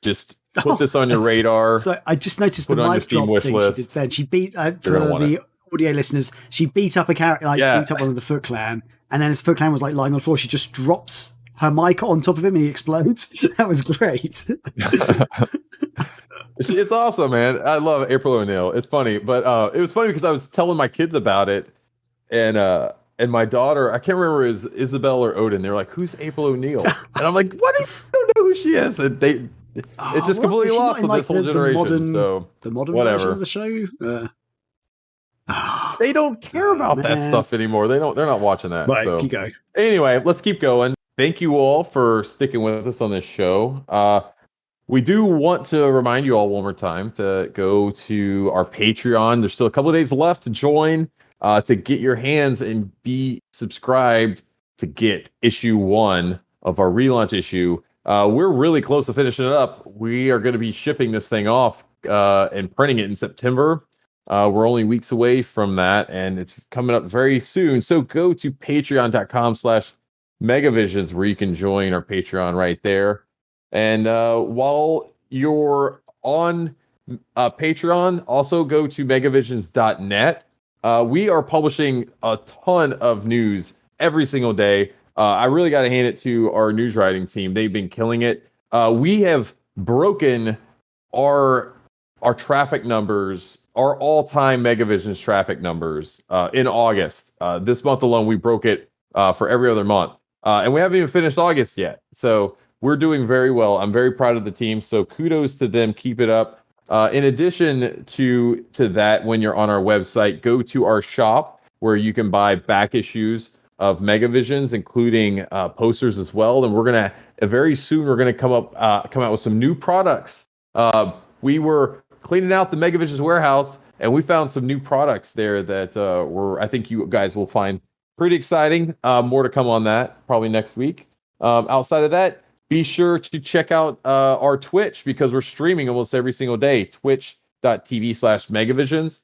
Speaker 2: just put this on your radar.
Speaker 1: So I just noticed the mic drop thing she did then. She beat, for the audio listeners, she beat up a character, beat up one of the Foot Clan, and then as Foot Clan was like lying on the floor, she just drops her mic on top of him and he explodes. That was great.
Speaker 2: It's awesome, man. I love April O'Neil. It's funny, but it was funny because I was telling my kids about it, and my daughter, I can't remember is Isabel or Odin. They're like, "Who's April O'Neil?" And I'm like, "What? I don't know who she is." And it's just completely lost with this whole generation.
Speaker 1: The modern
Speaker 2: whatever
Speaker 1: version of the show.
Speaker 2: They don't care about that stuff anymore. They're not watching that.
Speaker 1: Right,
Speaker 2: so
Speaker 1: keep going.
Speaker 2: Anyway, let's keep going. Thank you all for sticking with us on this show. We do want to remind you all one more time to go to our Patreon. There's still a couple of days left to join. To get your hands and be subscribed to get issue 1 of our relaunch issue. We're really close to finishing it up. We are going to be shipping this thing off and printing it in September. We're only weeks away from that, and it's coming up very soon. So go to patreon.com/megavisions where you can join our Patreon right there. And while you're on Patreon, also go to megavisions.net. We are publishing a ton of news every single day. I really got to hand it to our news writing team. They've been killing it. We have broken our traffic numbers, our all-time Megavisions traffic numbers in August. This month alone, we broke it for every other month. And we haven't even finished August yet. So we're doing very well. I'm very proud of the team. So kudos to them. Keep it up. In addition to that, when you're on our website, go to our shop where you can buy back issues of Megavisions, including posters as well. And we're gonna very soon come out with some new products. We were cleaning out the Megavisions warehouse, and we found some new products there that I think you guys will find pretty exciting. More to come on that probably next week. Outside of that, be sure to check out our Twitch because we're streaming almost every single day. Twitch.tv/Megavisions.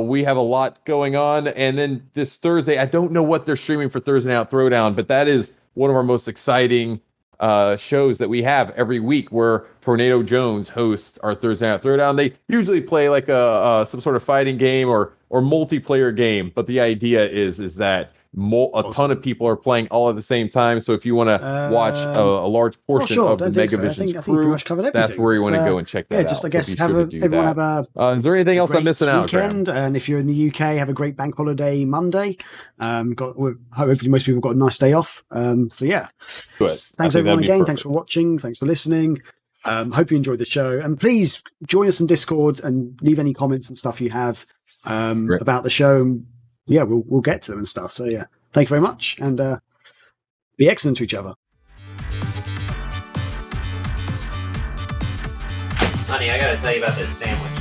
Speaker 2: We have a lot going on. And then this Thursday, I don't know what they're streaming for Thursday Night Throwdown, but that is one of our most exciting shows that we have every week where Tornado Jones hosts our Thursday Night Throwdown. They usually play like some sort of fighting game or multiplayer game. But the idea is that a ton of people are playing all at the same time. So if you want to watch a large portion of the Megavisions crew, that's where you want to go and check that out.
Speaker 1: Just I guess everyone have a.
Speaker 2: Is there anything else I'm missing out?
Speaker 1: Weekend, and if you're in the UK, have a great bank holiday Monday. Hopefully most people got a nice day off. So yeah, thanks everyone again. Thanks for watching. Thanks for listening. Hope you enjoyed the show, and please join us on Discord and leave any comments and stuff you have about the show. Yeah, we'll get to them and stuff. So yeah, thank you very much, and be excellent to each other.
Speaker 5: Honey, I gotta tell you about this sandwich.